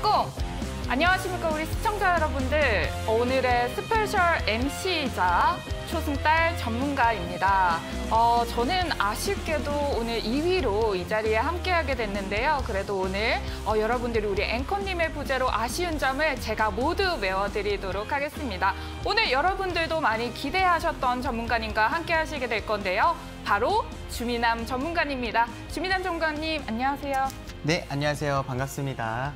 특공! 안녕하십니까 우리 시청자 여러분들. 오늘의 스페셜 MC이자 초승달 전문가입니다. 저는 아쉽게도 오늘 2위로 이 자리에 함께하게 됐는데요. 그래도 오늘 여러분들이 우리 앵커님의 부재로 아쉬운 점을 제가 모두 메워드리도록 하겠습니다. 오늘 여러분들도 많이 기대하셨던 전문가님과 함께하시게 될 건데요. 바로 주미남 전문가님입니다. 주미남 전문가님 안녕하세요. 네, 안녕하세요. 반갑습니다.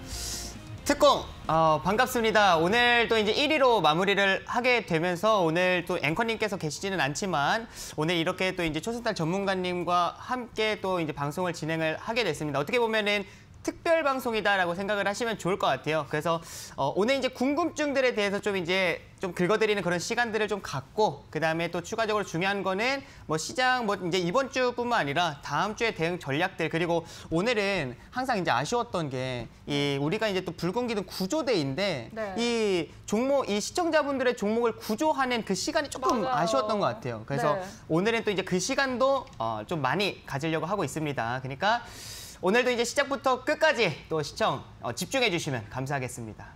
특공 반갑습니다. 오늘 또 이제 1위로 마무리를 하게 되면서 오늘 또 앵커님께서 계시지는 않지만 오늘 이렇게 또 이제 초승달 전문가님과 함께 또 이제 방송을 진행을 하게 됐습니다. 어떻게 보면은 특별 방송이다라고 생각을 하시면 좋을 것 같아요. 그래서 오늘 이제 궁금증들에 대해서 좀 긁어드리는 그런 시간들을 좀 갖고 그다음에 또 추가적으로 중요한 거는 뭐 시장 이제 이번 주뿐만 아니라 다음 주의 대응 전략들 그리고 오늘은 항상 이제 아쉬웠던 게 우리가 이제 또 붉은 기둥 구조대인데 네. 이 종목 이 시청자분들의 종목을 구조하는 그 시간이 조금 맞아요. 아쉬웠던 것 같아요. 그래서 네. 오늘은 또 이제 그 시간도 좀 많이 가지려고 하고 있습니다. 그러니까 오늘도 이제 시작부터 끝까지 또 시청 집중해 주시면 감사하겠습니다.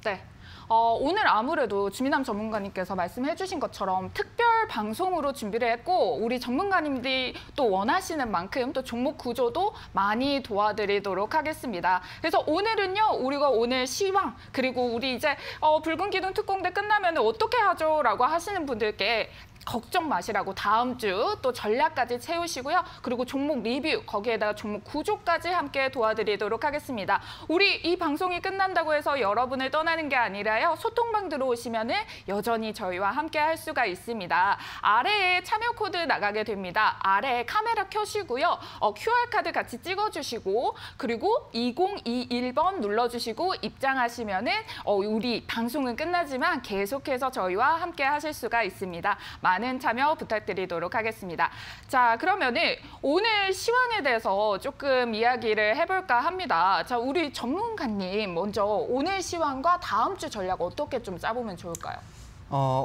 네. 오늘 아무래도 주미남 전문가님께서 말씀해 주신 것처럼 특별 방송으로 준비를 했고 우리 전문가님들이 또 원하시는 만큼 또 종목 구조도 많이 도와드리도록 하겠습니다. 그래서 오늘은요. 우리가 오늘 시황 그리고 우리 이제 붉은 기둥 특공대 끝나면 어떻게 하죠? 라고 하시는 분들께 걱정 마시라고 다음 주 또 전략까지 채우시고요. 그리고 종목 리뷰, 거기에다가 종목 구조까지 함께 도와드리도록 하겠습니다. 우리 이 방송이 끝난다고 해서 여러분을 떠나는 게 아니라요. 소통방 들어오시면은 여전히 저희와 함께 할 수가 있습니다. 아래에 참여 코드 나가게 됩니다. 아래에 카메라 켜시고요. QR카드 같이 찍어주시고 그리고 2021번 눌러주시고 입장하시면은 우리 방송은 끝나지만 계속해서 저희와 함께 하실 수가 있습니다. 많은 참여 부탁드리도록 하겠습니다. 자, 그러면은 오늘 시황에 대해서 조금 이야기를 해볼까 합니다. 자, 우리 전문가님 먼저 오늘 시황과 다음 주 전략 어떻게 좀 짜보면 좋을까요?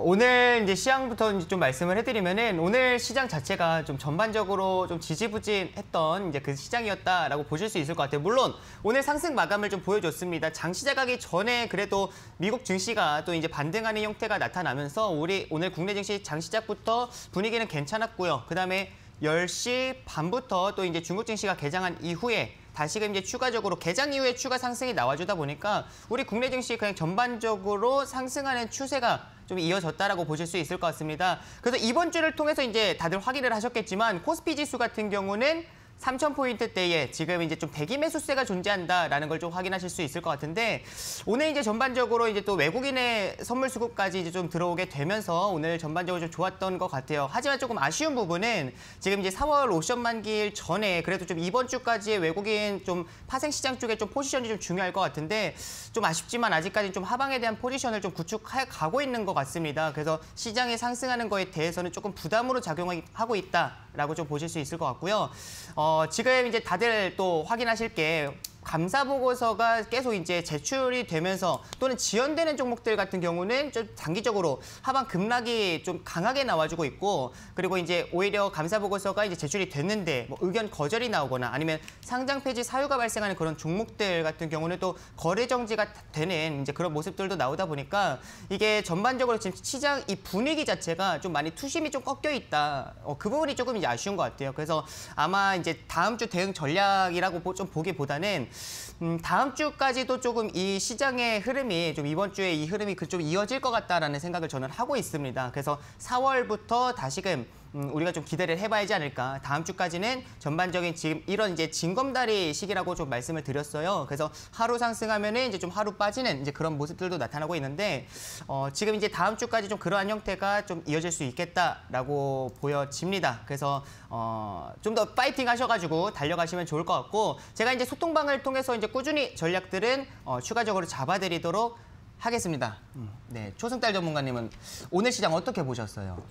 오늘 이제 시장부터 이제 좀 말씀을 해드리면은 오늘 시장 자체가 좀 전반적으로 좀 지지부진했던 이제 그 시장이었다라고 보실 수 있을 것 같아요. 물론 오늘 상승 마감을 좀 보여줬습니다. 장 시작하기 전에 그래도 미국 증시가 또 이제 반등하는 형태가 나타나면서 오늘 국내 증시 장 시작부터 분위기는 괜찮았고요. 그다음에 10시 반부터 또 이제 중국 증시가 개장한 이후에 다시금 이제 추가적으로 개장 이후에 추가 상승이 나와주다 보니까 우리 국내 증시 그냥 전반적으로 상승하는 추세가 좀 이어졌다라고 보실 수 있을 것 같습니다. 그래서 이번 주를 통해서 이제 다들 확인을 하셨겠지만 코스피 지수 같은 경우는 3,000포인트대에 지금 이제 좀 대기 매수세가 존재한다라는 걸 좀 확인하실 수 있을 것 같은데 오늘 이제 전반적으로 이제 또 외국인의 선물 수급까지 이제 좀 들어오게 되면서 오늘 전반적으로 좀 좋았던 것 같아요. 하지만 조금 아쉬운 부분은 지금 이제 4월 옵션 만기일 전에 그래도 좀 이번 주까지의 외국인 좀 파생 시장 쪽에 좀 포지션이 좀 중요할 것 같은데 좀 아쉽지만 아직까지 좀 하방에 대한 포지션을 좀 구축해 가고 있는 것 같습니다. 그래서 시장이 상승하는 거에 대해서는 조금 부담으로 작용하고 있다라고 좀 보실 수 있을 것 같고요. 지금 이제 다들 또 확인하실 게 감사 보고서가 계속 이제 제출이 되면서 또는 지연되는 종목들 같은 경우는 좀 단기적으로 하방 급락이 좀 강하게 나와주고 있고 그리고 이제 오히려 감사 보고서가 이제 제출이 됐는데 뭐 의견 거절이 나오거나 아니면 상장 폐지 사유가 발생하는 그런 종목들 같은 경우는 또 거래 정지가 되는 이제 그런 모습들도 나오다 보니까 이게 전반적으로 지금 시장 이 분위기 자체가 좀 많이 투심이 좀 꺾여 있다. 그 부분이 조금 이제 아쉬운 것 같아요. 그래서 아마 이제 다음 주 대응 전략이라고 좀 보기보다는 다음 주까지도 조금 이 시장의 흐름이 좀 이번 주에 이 흐름이 좀 이어질 것 같다라는 생각을 저는 하고 있습니다. 그래서 4월부터 다시금 우리가 좀 기대를 해봐야지 않을까. 다음 주까지는 전반적인 지금 이런 이제 징검다리 시기라고 좀 말씀을 드렸어요. 그래서 하루 상승하면은 이제 좀 하루 빠지는 이제 그런 모습들도 나타나고 있는데 지금 이제 다음 주까지 좀 그러한 형태가 좀 이어질 수 있겠다라고 보여집니다. 그래서 좀 더 파이팅 하셔가지고 달려가시면 좋을 것 같고 제가 이제 소통방을 통해서 이제 꾸준히 전략들은 추가적으로 잡아드리도록 하겠습니다. 네, 초승달 전문가님은 오늘 시장 어떻게 보셨어요?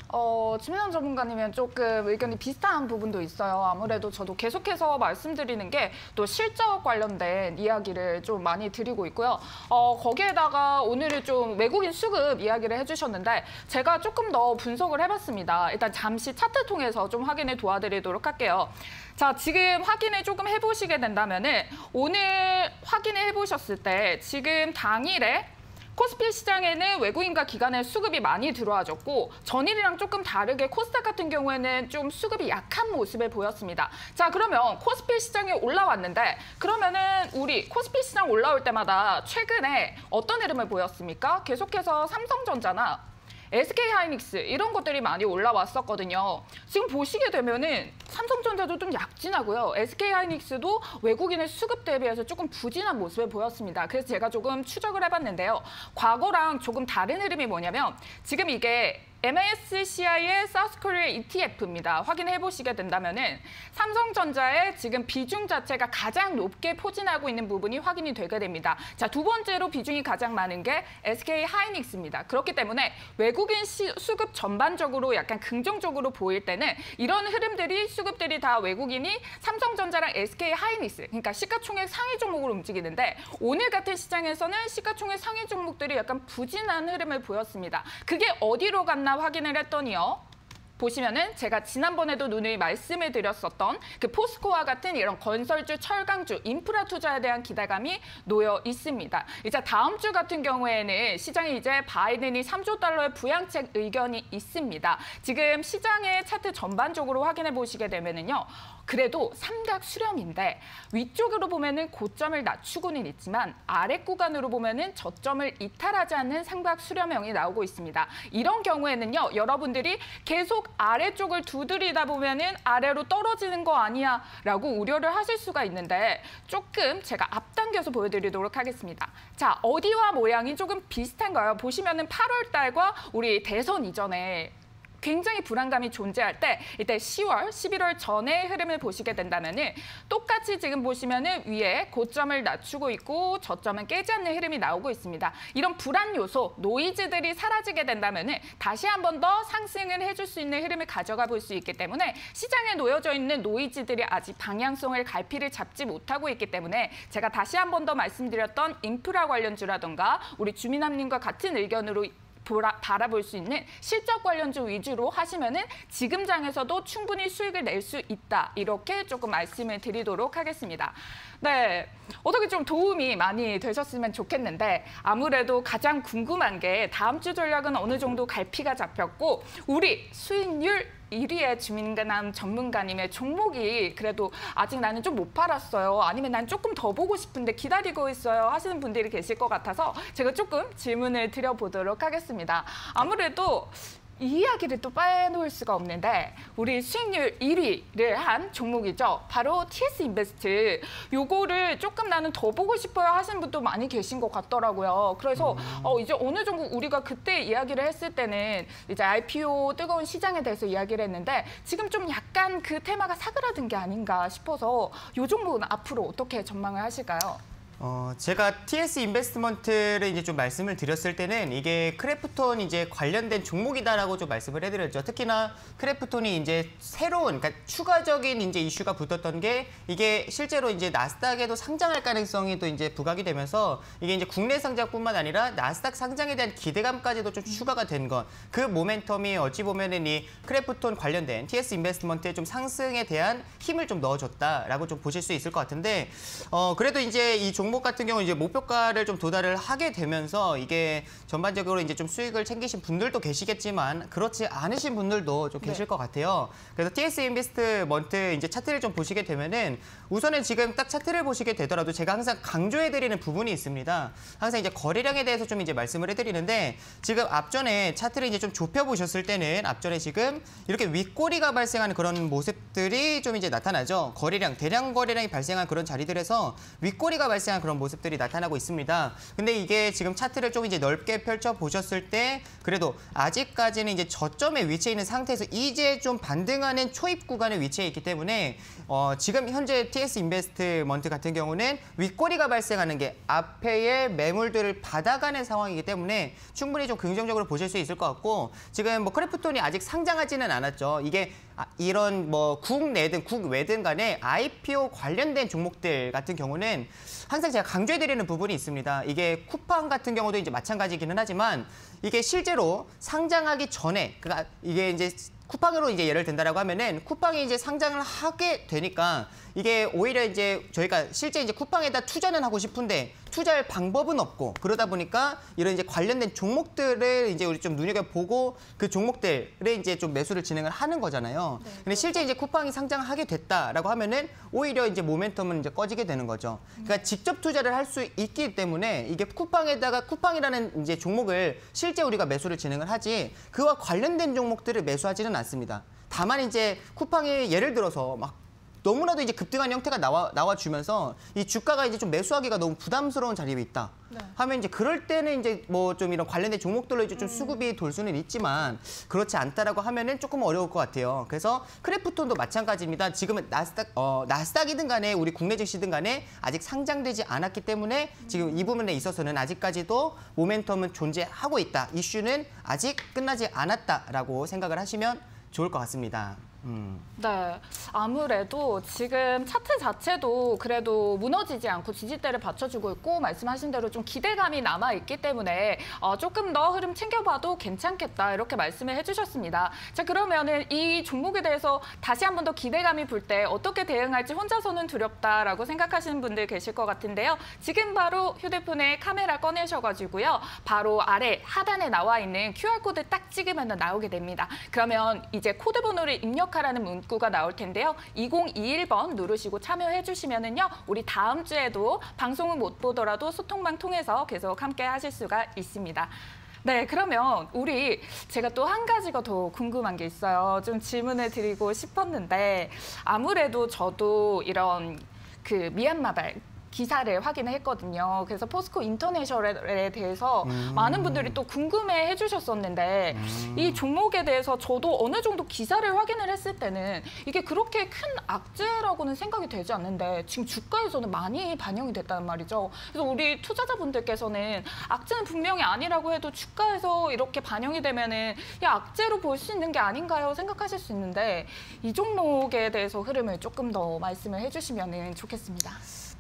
주민환 전문가님은 조금 의견이 비슷한 부분도 있어요. 아무래도 저도 계속해서 말씀드리는 게 또 실적 관련된 이야기를 좀 많이 드리고 있고요. 거기에다가 오늘은 좀 외국인 수급 이야기를 해주셨는데 제가 조금 더 분석을 해봤습니다. 일단 잠시 차트 통해서 좀 확인을 도와드리도록 할게요. 자, 지금 확인을 조금 해보시게 된다면은 오늘 확인을 해보셨을 때 지금 당일에 코스피 시장에는 외국인과 기관의 수급이 많이 들어와줬고 전일이랑 조금 다르게 코스닥 같은 경우에는 좀 수급이 약한 모습을 보였습니다. 자, 그러면 코스피 시장에 올라왔는데 그러면은 우리 코스피 시장 올라올 때마다 최근에 어떤 흐름을 보였습니까? 계속해서 삼성전자나 SK하이닉스 이런 것들이 많이 올라왔었거든요. 지금 보시게 되면은 삼성전자도 좀 약진하고요. SK하이닉스도 외국인의 수급 대비해서 조금 부진한 모습을 보였습니다. 그래서 제가 조금 추적을 해봤는데요. 과거랑 조금 다른 흐름이 뭐냐면 지금 이게 MSCI의 사우스코리아 ETF입니다. 확인해 보시게 된다면은 삼성전자의 지금 비중 자체가 가장 높게 포진하고 있는 부분이 확인이 되게 됩니다. 자, 두 번째로 비중이 가장 많은 게 SK하이닉스입니다. 그렇기 때문에 외국인 수급 전반적으로 약간 긍정적으로 보일 때는 이런 흐름들이 수급들이 다 외국인이 삼성전자랑 SK하이닉스, 그러니까 시가총액 상위 종목으로 움직이는데 오늘 같은 시장에서는 시가총액 상위 종목들이 약간 부진한 흐름을 보였습니다. 그게 어디로 갔나 확인을 했더니요. 보시면은 제가 지난번에도 누누이 말씀을 드렸었던 그 포스코와 같은 이런 건설주, 철강주, 인프라 투자에 대한 기대감이 놓여 있습니다. 이제 다음 주 같은 경우에는 시장에 이제 바이든이 3조 달러의 부양책 의견이 있습니다. 지금 시장의 차트 전반적으로 확인해 보시게 되면은요. 그래도 삼각 수렴인데 위쪽으로 보면은 고점을 낮추고는 있지만 아래 구간으로 보면은 저점을 이탈하지 않는 삼각 수렴형이 나오고 있습니다. 이런 경우에는요, 여러분들이 계속 아래쪽을 두드리다 보면은 아래로 떨어지는 거 아니야라고 우려를 하실 수가 있는데 조금 제가 앞당겨서 보여드리도록 하겠습니다. 자, 어디와 모양이 조금 비슷한가요? 보시면은 8월 달과 우리 대선 이전에 굉장히 불안감이 존재할 때 이때 10월, 11월 전의 흐름을 보시게 된다면은 똑같이 지금 보시면은 위에 고점을 낮추고 있고 저점은 깨지 않는 흐름이 나오고 있습니다. 이런 불안 요소, 노이즈들이 사라지게 된다면은 다시 한 번 더 상승을 해줄 수 있는 흐름을 가져가 볼 수 있기 때문에 시장에 놓여져 있는 노이즈들이 아직 방향성을 갈피를 잡지 못하고 있기 때문에 제가 다시 한 번 더 말씀드렸던 인프라 관련주라던가 우리 주민함님과 같은 의견으로 바라볼 수 있는 실적 관련주 위주로 하시면은 지금 장에서도 충분히 수익을 낼 수 있다. 이렇게 조금 말씀을 드리도록 하겠습니다. 네, 어떻게 좀 도움이 많이 되셨으면 좋겠는데 아무래도 가장 궁금한 게 다음 주 전략은 어느 정도 갈피가 잡혔고 우리 수익률 1위의 주민남 전문가님의 종목이 그래도 아직 나는 좀 못 팔았어요. 아니면 난 조금 더 보고 싶은데 기다리고 있어요. 하시는 분들이 계실 것 같아서 제가 조금 질문을 드려보도록 하겠습니다. 아무래도 이 이야기를 또 빼놓을 수가 없는데 우리 수익률 1위를 한 종목이죠. 바로 TS 인베스트. 요거를 조금 나는 더 보고 싶어요 하시는 분도 많이 계신 것 같더라고요. 그래서 이제 어느 정도 우리가 그때 이야기를 했을 때는 이제 IPO 뜨거운 시장에 대해서 이야기를 했는데 지금 좀 약간 그 테마가 사그라든 게 아닌가 싶어서 요 종목은 앞으로 어떻게 전망을 하실까요? 제가 TS 인베스트먼트를 이제 좀 말씀을 드렸을 때는 이게 크래프톤 이제 관련된 종목이다라고 좀 말씀을 해드렸죠. 특히나 크래프톤이 이제 새로운, 그러니까 추가적인 이제 이슈가 붙었던 게 이게 실제로 이제 나스닥에도 상장할 가능성이 또 이제 부각이 되면서 이게 이제 국내 상장뿐만 아니라 나스닥 상장에 대한 기대감까지도 좀 추가가 된 것. 그 모멘텀이 어찌 보면은 이 크래프톤 관련된 TS 인베스트먼트의 좀 상승에 대한 힘을 좀 넣어줬다라고 좀 보실 수 있을 것 같은데, 그래도 이제 이 종목 같은 경우 이제 목표가를 좀 도달을 하게 되면서 이게 전반적으로 이제 좀 수익을 챙기신 분들도 계시겠지만 그렇지 않으신 분들도 좀 계실 것 같아요. 그래서 TS 인베스트먼트 이제 차트를 좀 보시게 되면은 우선은 지금 딱 차트를 보시게 되더라도 제가 항상 강조해드리는 부분이 있습니다. 항상 이제 거래량에 대해서 좀 이제 말씀을 해드리는데 지금 앞전에 차트를 이제 좀 좁혀 보셨을 때는 앞전에 지금 이렇게 윗꼬리가 발생하는 그런 모습들이 좀 이제 나타나죠. 거래량, 대량 거래량이 발생한 그런 자리들에서 윗꼬리가 발생한 발생한 그런 모습들이 나타나고 있습니다. 근데 이게 지금 차트를 좀 이제 넓게 펼쳐 보셨을 때 그래도 아직까지는 이제 저점에 위치해 있는 상태에서 이제 좀 반등하는 초입 구간에 위치해 있기 때문에 지금 현재 TS 인베스트먼트 같은 경우는 윗꼬리가 발생하는 게 앞에의 매물들을 받아가는 상황이기 때문에 충분히 좀 긍정적으로 보실 수 있을 것 같고 지금 뭐 크래프톤이 아직 상장하지는 않았죠. 이게 이런 뭐 국내든 국외든 간에 IPO 관련된 종목들 같은 경우는 항상 제가 강조해드리는 부분이 있습니다. 이게 쿠팡 같은 경우도 이제 마찬가지기는 하지만 이게 실제로 상장하기 전에 그러니까 이게 이제 쿠팡으로 이제 예를 든다라고 하면은 쿠팡이 이제 상장을 하게 되니까 이게 오히려 이제 저희가 실제 이제 쿠팡에다 투자는 하고 싶은데 투자할 방법은 없고 그러다 보니까 이런 이제 관련된 종목들을 이제 우리 좀 눈여겨보고 그 종목들에 이제 좀 매수를 진행을 하는 거잖아요. 네, 근데 실제 이제 쿠팡이 상장을 하게 됐다라고 하면은 오히려 이제 모멘텀은 이제 꺼지게 되는 거죠. 그러니까 직접 투자를 할 수 있기 때문에 이게 쿠팡에다가 쿠팡이라는 이제 종목을 실제 우리가 매수를 진행을 하지 그와 관련된 종목들을 매수하지는 않습니다. 다만 이제 쿠팡이 예를 들어서 막 너무나도 이제 급등한 형태가 나와주면서 이 주가가 이제 좀 매수하기가 너무 부담스러운 자리에 있다. 네. 하면 이제 그럴 때는 이제 뭐 좀 이런 관련된 종목들로 이제 좀 수급이 돌 수는 있지만 그렇지 않다라고 하면은 조금 어려울 것 같아요. 그래서 크래프톤도 마찬가지입니다. 지금은 나스닥이든 간에 우리 국내 증시든 간에 아직 상장되지 않았기 때문에 지금 이 부분에 있어서는 아직까지도 모멘텀은 존재하고 있다. 이슈는 아직 끝나지 않았다라고 생각을 하시면 좋을 것 같습니다. 네, 아무래도 지금 차트 자체도 그래도 무너지지 않고 지지대를 받쳐주고 있고 말씀하신 대로 좀 기대감이 남아있기 때문에 조금 더 흐름 챙겨봐도 괜찮겠다 이렇게 말씀을 해주셨습니다. 자, 그러면은 이 종목에 대해서 다시 한 번 더 기대감이 불 때 어떻게 대응할지 혼자서는 두렵다라고 생각하시는 분들 계실 것 같은데요. 지금 바로 휴대폰에 카메라 꺼내셔가지고요. 바로 아래 하단에 나와 있는 QR코드 딱 찍으면 나오게 됩니다. 그러면 이제 코드 번호를 입력하라는 문구가 나올 텐데요. 2021번 누르시고 참여해 주시면은요. 우리 다음 주에도 방송은 못 보더라도 소통방 통해서 계속 함께 하실 수가 있습니다. 네, 그러면 제가 또 한 가지가 더 궁금한 게 있어요. 좀 질문을 드리고 싶었는데 아무래도 저도 이런 그 미얀마발 기사를 확인을 했거든요. 그래서 포스코 인터내셔널에 대해서 많은 분들이 또 궁금해 해주셨었는데 이 종목에 대해서 저도 어느 정도 기사를 확인을 했을 때는 이게 그렇게 큰 악재라고는 생각이 되지 않는데 지금 주가에서는 많이 반영이 됐다는 말이죠. 그래서 우리 투자자분들께서는 악재는 분명히 아니라고 해도 주가에서 이렇게 반영이 되면은 악재로 볼 수 있는 게 아닌가요? 생각하실 수 있는데 이 종목에 대해서 흐름을 조금 더 말씀을 해주시면 좋겠습니다.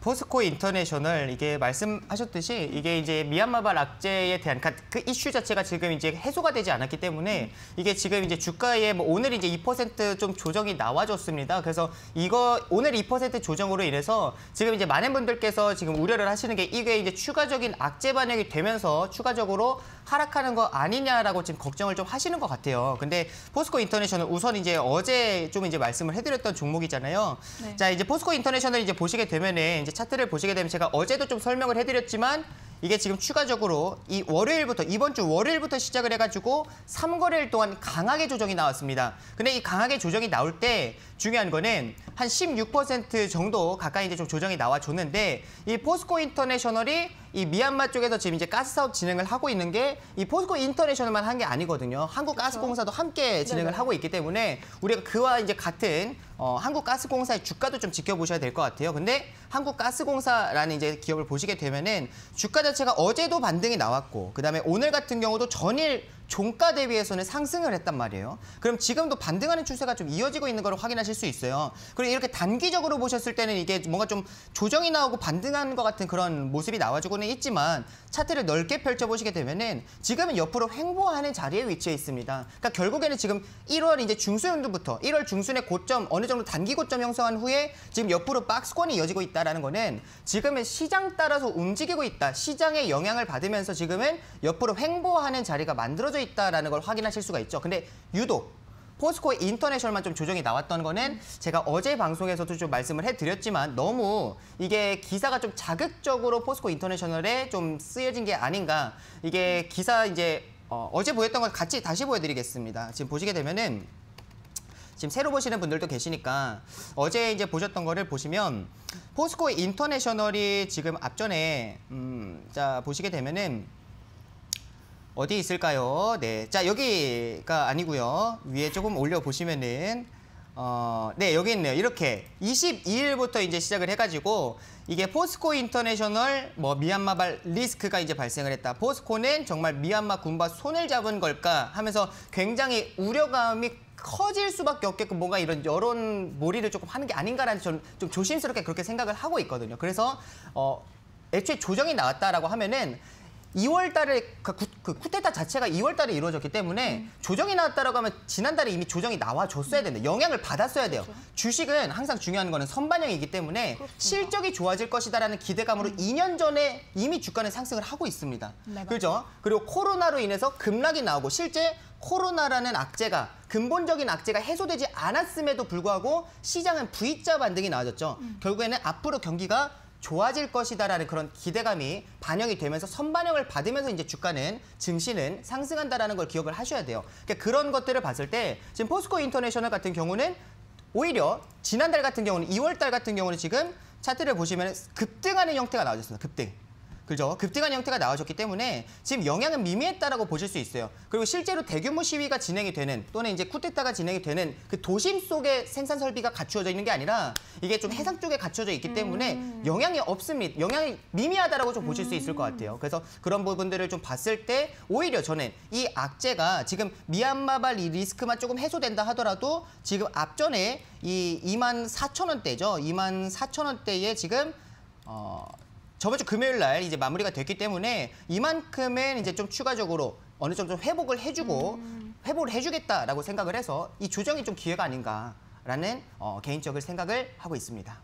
포스코 인터내셔널 이게 말씀하셨듯이 이게 이제 미얀마발 악재에 대한 그 이슈 자체가 지금 이제 해소가 되지 않았기 때문에 이게 지금 이제 주가에 뭐 오늘 이제 2% 좀 조정이 나와줬습니다. 그래서 이거 오늘 2% 조정으로 인해서 지금 이제 많은 분들께서 지금 우려를 하시는 게 이게 이제 추가적인 악재 반영이 되면서 추가적으로 하락하는 거 아니냐라고 지금 걱정을 좀 하시는 것 같아요. 근데 포스코 인터내셔널 우선 이제 어제 좀 이제 말씀을 해드렸던 종목이잖아요. 네. 자, 이제 포스코 인터내셔널 이제 보시게 되면은 이제 차트를 보시게 되면 제가 어제도 좀 설명을 해드렸지만 이게 지금 추가적으로 이번 주 월요일부터 시작을 해가지고 3거래일 동안 강하게 조정이 나왔습니다. 근데 이 강하게 조정이 나올 때 중요한 거는 한 16% 정도 가까이 이제 좀 조정이 나와줬는데 이 포스코 인터내셔널이 이 미얀마 쪽에서 지금 이제 가스 사업 진행을 하고 있는 게 이 포스코 인터내셔널만 한 게 아니거든요. 한국가스공사도 함께 진행을 네네. 하고 있기 때문에 우리가 그와 이제 같은 한국가스공사의 주가도 좀 지켜보셔야 될 것 같아요. 근데 한국가스공사라는 이제 기업을 보시게 되면은 주가 자체가 어제도 반등이 나왔고 그다음에 오늘 같은 경우도 전일 종가 대비해서는 상승을 했단 말이에요. 그럼 지금도 반등하는 추세가 좀 이어지고 있는 걸 확인하실 수 있어요. 그리고 이렇게 단기적으로 보셨을 때는 이게 뭔가 좀 조정이 나오고 반등하는 것 같은 그런 모습이 나와주고는 있지만 차트를 넓게 펼쳐보시게 되면은 지금은 옆으로 횡보하는 자리에 위치해 있습니다. 그러니까 결국에는 지금 1월 이제 중순부터 1월 중순의 고점 어느 정도 단기 고점 형성한 후에 지금 옆으로 박스권이 이어지고 있다라는 거는 지금은 시장 따라서 움직이고 있다. 시장의 영향을 받으면서 지금은 옆으로 횡보하는 자리가 만들어져 있다라는 걸 확인하실 수가 있죠. 근데 유독 포스코 인터내셔널만 좀 조정이 나왔던 거는 제가 어제 방송에서도 좀 말씀을 해드렸지만 너무 이게 기사가 좀 자극적으로 포스코 인터내셔널에 좀 쓰여진 게 아닌가. 이게 기사 이제 어제 보였던 걸 같이 다시 보여드리겠습니다. 지금 보시게 되면은 지금 새로 보시는 분들도 계시니까 어제 이제 보셨던 거를 보시면 포스코 인터내셔널이 지금 앞전에 자 보시게 되면은 어디 있을까요? 네, 자 여기가 아니고요. 위에 조금 올려 보시면은 네 여기 있네요. 이렇게 22일부터 이제 시작을 해가지고 이게 포스코 인터내셔널 뭐 미얀마발 리스크가 이제 발생을 했다. 포스코는 정말 미얀마 군과 손을 잡은 걸까 하면서 굉장히 우려감이 커질 수밖에 없게끔 뭔가 이런 여론몰이를 조금 하는 게 아닌가라는 저는 좀 조심스럽게 그렇게 생각을 하고 있거든요. 그래서 애초에 조정이 나왔다라고 하면은 2월 달에 그 쿠데타 자체가 2월 달에 이루어졌기 때문에 조정이 나왔다라고 하면 지난달에 이미 조정이 나와줬어야 된다. 영향을 받았어야 돼요. 그렇죠. 주식은 항상 중요한 거는 선반영이기 때문에 그렇습니다. 실적이 좋아질 것이다라는 기대감으로 2년 전에 이미 주가는 상승을 하고 있습니다. 네, 그렇죠? 그리고 코로나로 인해서 급락이 나오고 실제 코로나라는 악재가 근본적인 악재가 해소되지 않았음에도 불구하고 시장은 V자 반등이 나와졌죠. 결국에는 앞으로 경기가 좋아질 것이다라는 그런 기대감이 반영이 되면서 선반영을 받으면서 이제 주가는 증시는 상승한다라는 걸 기억을 하셔야 돼요. 그러니까 그런 것들을 봤을 때 지금 포스코 인터내셔널 같은 경우는 오히려 지난달 같은 경우는 2월 달 같은 경우는 지금 차트를 보시면 급등하는 형태가 나와졌습니다. 급등. 그죠? 급등한 형태가 나와줬기 때문에 지금 영향은 미미했다라고 보실 수 있어요. 그리고 실제로 대규모 시위가 진행이 되는 또는 이제 쿠데타가 진행이 되는 그 도심 속에 생산 설비가 갖추어져 있는 게 아니라 이게 좀 해상 쪽에 갖춰져 있기 때문에 영향이 없습니다. 영향이 미미하다라고 좀 보실 수 있을 것 같아요. 그래서 그런 부분들을 좀 봤을 때 오히려 저는 이 악재가 지금 미얀마발 이 리스크만 조금 해소된다 하더라도 지금 앞전에 이 24,000원대죠. 24,000원대에 지금 저번 주 금요일 날 이제 마무리가 됐기 때문에 이만큼은 이제 좀 추가적으로 어느 정도 회복을 해주고 회복을 해주겠다라고 생각을 해서 이 조정이 좀 기회가 아닌가라는 개인적인 생각을 하고 있습니다.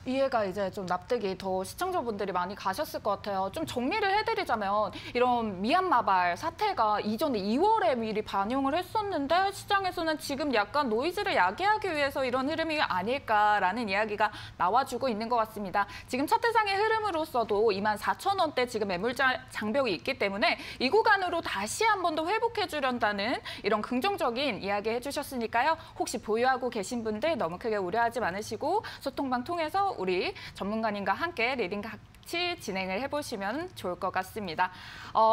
이해가 이제 좀 납득이 더 시청자분들이 많이 가셨을 것 같아요. 좀 정리를 해드리자면 이런 미얀마발 사태가 이전에 2월에 미리 반영을 했었는데 시장에서는 지금 약간 노이즈를 야기하기 위해서 이런 흐름이 아닐까라는 이야기가 나와주고 있는 것 같습니다. 지금 차트상의 흐름으로서도 24,000원대 지금 매물자 장벽이 있기 때문에 이 구간으로 다시 한 번 더 회복해 주련다는 이런 긍정적인 이야기 해주셨으니까요. 혹시 보유하고 계신 분들 너무 크게 우려하지 않으시고 소통방 통해서 우리 전문가님과 함께 리딩 같이 진행을 해보시면 좋을 것 같습니다.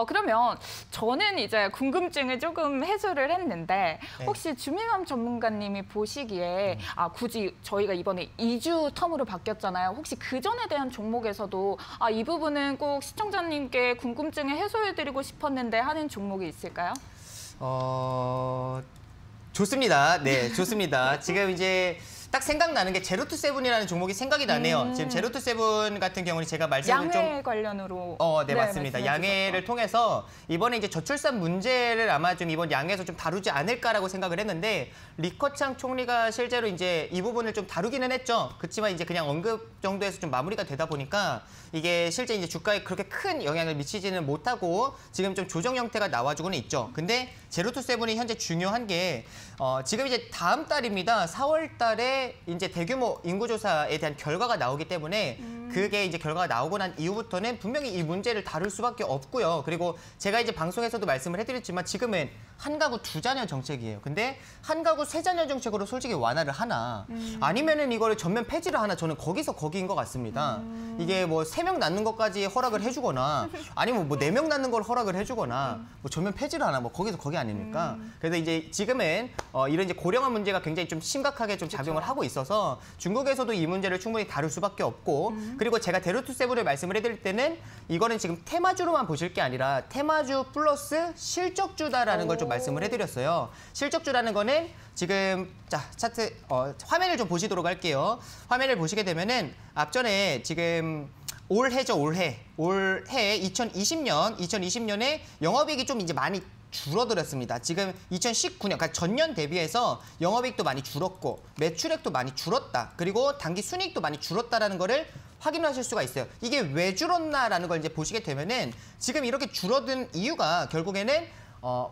그러면 저는 이제 궁금증을 조금 해소를 했는데 혹시 주민함 전문가님이 보시기에 굳이 저희가 이번에 2주 텀으로 바뀌었잖아요. 혹시 그 전에 대한 종목에서도 이 부분은 꼭 시청자님께 궁금증을 해소해드리고 싶었는데 하는 종목이 있을까요? 좋습니다. 네, 좋습니다. 지금 이제 딱 생각나는 게 제로투세븐이라는 종목이 생각이 나네요. 지금 제로투세븐 같은 경우는 제가 말씀을 좀 양해 관련으로 네, 맞습니다. 양해를 통해서 이번에 이제 저출산 문제를 아마 좀 이번 양해에서 좀 다루지 않을까라고 생각을 했는데 리커창 총리가 실제로 이제 이 부분을 좀 다루기는 했죠. 그렇지만 이제 그냥 언급 정도에서 좀 마무리가 되다 보니까 이게 실제 이제 주가에 그렇게 큰 영향을 미치지는 못하고 지금 좀 조정 형태가 나와주고는 있죠. 근데 제로투세븐이 현재 중요한 게 지금 이제 다음 달입니다. 4월 달에 이제 대규모 인구조사에 대한 결과가 나오기 때문에 그게 이제 결과가 나오고 난 이후부터는 분명히 이 문제를 다룰 수밖에 없고요. 그리고 제가 이제 방송에서도 말씀을 해드렸지만 지금은 한 가구 두 자녀 정책이에요. 근데 한 가구 세 자녀 정책으로 솔직히 완화를 하나 아니면은 이거를 전면 폐지를 하나 저는 거기서 거기인 것 같습니다. 이게 뭐 3명 낳는 것까지 허락을 해주거나 아니면 뭐 4명 낳는 걸 허락을 해주거나 뭐 전면 폐지를 하나 뭐 거기서 거기 아닙니까? 그래서 이제 지금은 이런 이제 고령화 문제가 굉장히 좀 심각하게 좀 작용을 하고 있어서 중국에서도 이 문제를 충분히 다룰 수밖에 없고 그리고 제가 제로투세븐을 말씀을 해드릴 때는 이거는 지금 테마주로만 보실 게 아니라 테마주 플러스 실적주다라는 걸 좀 말씀을 해드렸어요. 실적주라는 거는 지금 자 차트 화면을 좀 보시도록 할게요. 화면을 보시게 되면은 앞전에 지금 올해죠 올해 2020년에 영업이익이 좀 이제 많이 줄어들었습니다. 지금 2019년, 그러니까 전년 대비해서 영업이익도 많이 줄었고 매출액도 많이 줄었다. 그리고 단기 순이익도 많이 줄었다라는 거를 확인하실 수가 있어요. 이게 왜 줄었나라는 걸 이제 보시게 되면은 지금 이렇게 줄어든 이유가 결국에는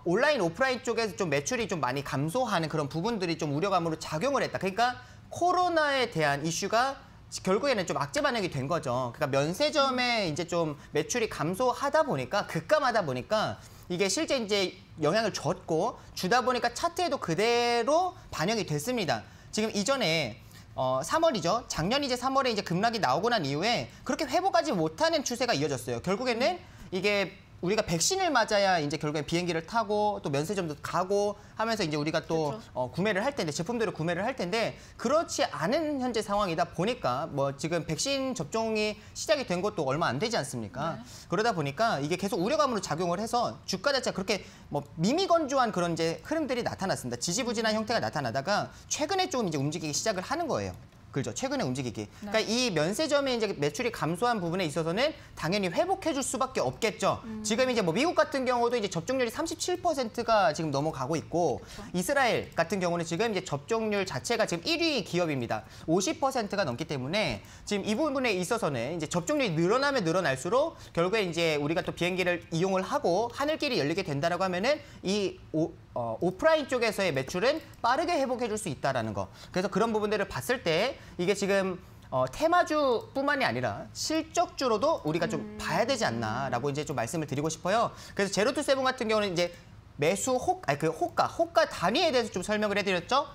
온라인, 오프라인 쪽에서 좀 매출이 좀 많이 감소하는 그런 부분들이 좀 우려감으로 작용을 했다. 그러니까 코로나에 대한 이슈가 결국에는 좀 악재 반영이 된 거죠. 그러니까 면세점에 이제 좀 매출이 감소하다 보니까 급감하다 보니까 이게 실제 이제 영향을 줬고 주다 보니까 차트에도 그대로 반영이 됐습니다. 지금 이전에 3월이죠. 작년 이제 3월에 이제 급락이 나오고 난 이후에 그렇게 회복하지 못하는 추세가 이어졌어요. 결국에는 이게 우리가 백신을 맞아야 이제 결국엔 비행기를 타고 또 면세점도 가고 하면서 이제 우리가 또 구매를 할 텐데 제품들을 구매를 할 텐데 그렇지 않은 현재 상황이다 보니까 뭐 지금 백신 접종이 시작이 된 것도 얼마 안 되지 않습니까? 네. 그러다 보니까 이게 계속 우려감으로 작용을 해서 주가 자체가 그렇게 뭐 미미건조한 그런 이제 흐름들이 나타났습니다. 지지부진한 형태가 나타나다가 최근에 조금 이제 움직이기 시작을 하는 거예요. 그렇죠. 최근에 움직이기. 그러니까 이 면세점의 이제 매출이 감소한 부분에 있어서는 당연히 회복해줄 수밖에 없겠죠. 지금 이제 뭐 미국 같은 경우도 이제 접종률이 37%가 지금 넘어가고 있고 이스라엘 같은 경우는 지금 이제 접종률 자체가 지금 1위 기업입니다. 50%가 넘기 때문에 지금 이 부분에 있어서는 이제 접종률이 늘어나면 늘어날수록 결국에 이제 우리가 또 비행기를 이용을 하고 하늘길이 열리게 된다라고 하면은 이 오프라인 쪽에서의 매출은 빠르게 회복해줄 수 있다라는 거. 그래서 그런 부분들을 봤을 때 이게 지금 테마주뿐만이 아니라 실적주로도 우리가 좀 봐야 되지 않나라고 이제 좀 말씀을 드리고 싶어요. 그래서 제로투세븐 같은 경우는 이제 매수 호가 단위에 대해서 좀 설명을 해드렸죠.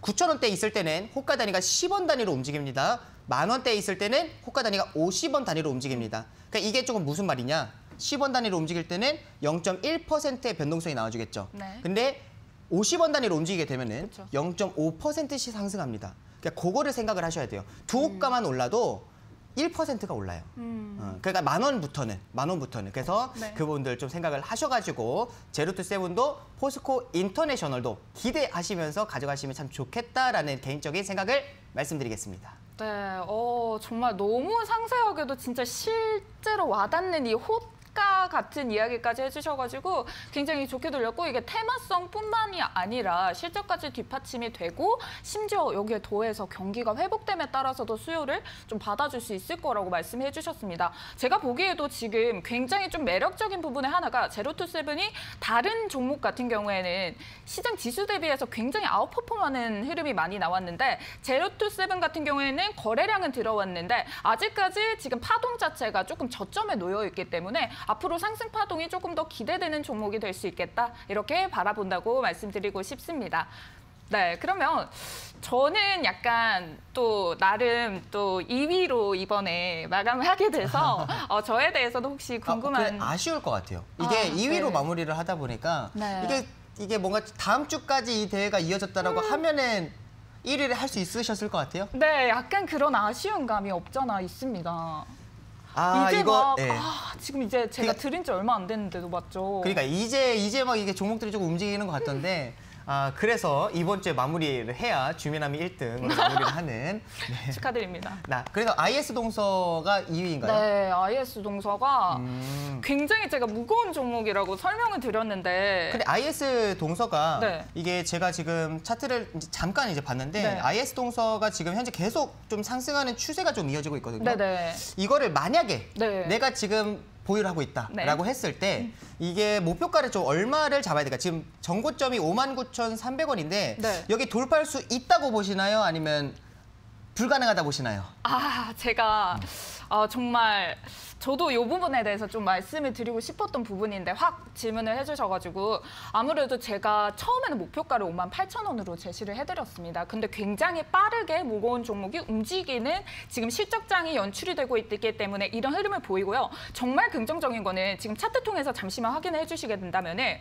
9,000원대 있을 때는 호가 단위가 10원 단위로 움직입니다. 10,000원대에 있을 때는 호가 단위가 50원 단위로 움직입니다. 그러니까 이게 조금 무슨 말이냐? 10원 단위로 움직일 때는 0.1%의 변동성이 나와주겠죠. 네. 근데 50원 단위로 움직이게 되면은 그쵸. 0.5%씩 상승합니다. 그러니까 그거를 생각을 하셔야 돼요. 두 호가만 올라도 1%가 올라요. 그러니까 만 원부터는. 그래서 네. 그 부분들 좀 생각을 하셔가지고 제로투세븐도 포스코 인터내셔널도 기대하시면서 가져가시면 참 좋겠다라는 개인적인 생각을 말씀드리겠습니다. 네, 정말 너무 상세하게도 진짜 실제로 와닿는 이 호가 같은 이야기까지 해주셔가지고 굉장히 좋게 들렸고 이게 테마성뿐만이 아니라 실적까지 뒷받침이 되고 심지어 여기에 더해서 경기가 회복됨에 따라서도 수요를 좀 받아줄 수 있을 거라고 말씀해 주셨습니다. 제가 보기에도 지금 굉장히 좀 매력적인 부분의 하나가 제로투세븐이 다른 종목 같은 경우에는 시장 지수 대비해서 굉장히 아웃퍼폼하는 흐름이 많이 나왔는데 제로투세븐 같은 경우에는 거래량은 들어왔는데 아직까지 지금 파동 자체가 조금 저점에 놓여 있기 때문에 앞으로 상승 파동이 조금 더 기대되는 종목이 될 수 있겠다. 이렇게 바라본다고 말씀드리고 싶습니다. 네, 그러면 저는 약간 또 나름 또 2위로 이번에 마감을 하게 돼서 저에 대해서도 혹시 궁금한... 그래, 아쉬울 것 같아요. 이게 2위로 네. 마무리를 하다 보니까 네. 이게 뭔가 다음 주까지 이 대회가 이어졌다라고 하면은 1위를 할 수 있으셨을 것 같아요. 네, 약간 그런 아쉬운 감이 없잖아 있습니다. 이제 이거 지금 이제 제가 들은 지 얼마 안 됐는데도 맞죠? 그러니까 이제 막 이게 종목들이 조금 움직이는 것 같던데 그래서 이번 주에 마무리를 해야 주민함이 1등으로 마무리를 하는 축하드립니다. 그래서 IS 동서가 2위인가요? 네, IS 동서가 굉장히 제가 무거운 종목이라고 설명을 드렸는데 근데 IS 동서가 네. 이게 제가 지금 차트를 이제 잠깐 이제 봤는데 네. IS 동서가 지금 현재 계속 좀 상승하는 추세가 좀 이어지고 있거든요. 네네. 이거를 만약에 네. 내가 지금 보유를 하고 있다라고 네. 했을 때 이게 목표가를 좀 얼마를 잡아야 될까? 지금 정고점이 59,300원인데 네. 여기 돌파할 수 있다고 보시나요? 아니면 불가능하다 보시나요? 제가 정말 저도 이 부분에 대해서 좀 말씀을 드리고 싶었던 부분인데 확 질문을 해주셔가지고 아무래도 제가 처음에는 목표가를 58,000원으로 제시를 해드렸습니다. 근데 굉장히 빠르게 무거운 종목이 움직이는 지금 실적장이 연출이 되고 있기 때문에 이런 흐름을 보이고요. 정말 긍정적인 거는 지금 차트 통해서 잠시만 확인을 해주시게 된다면은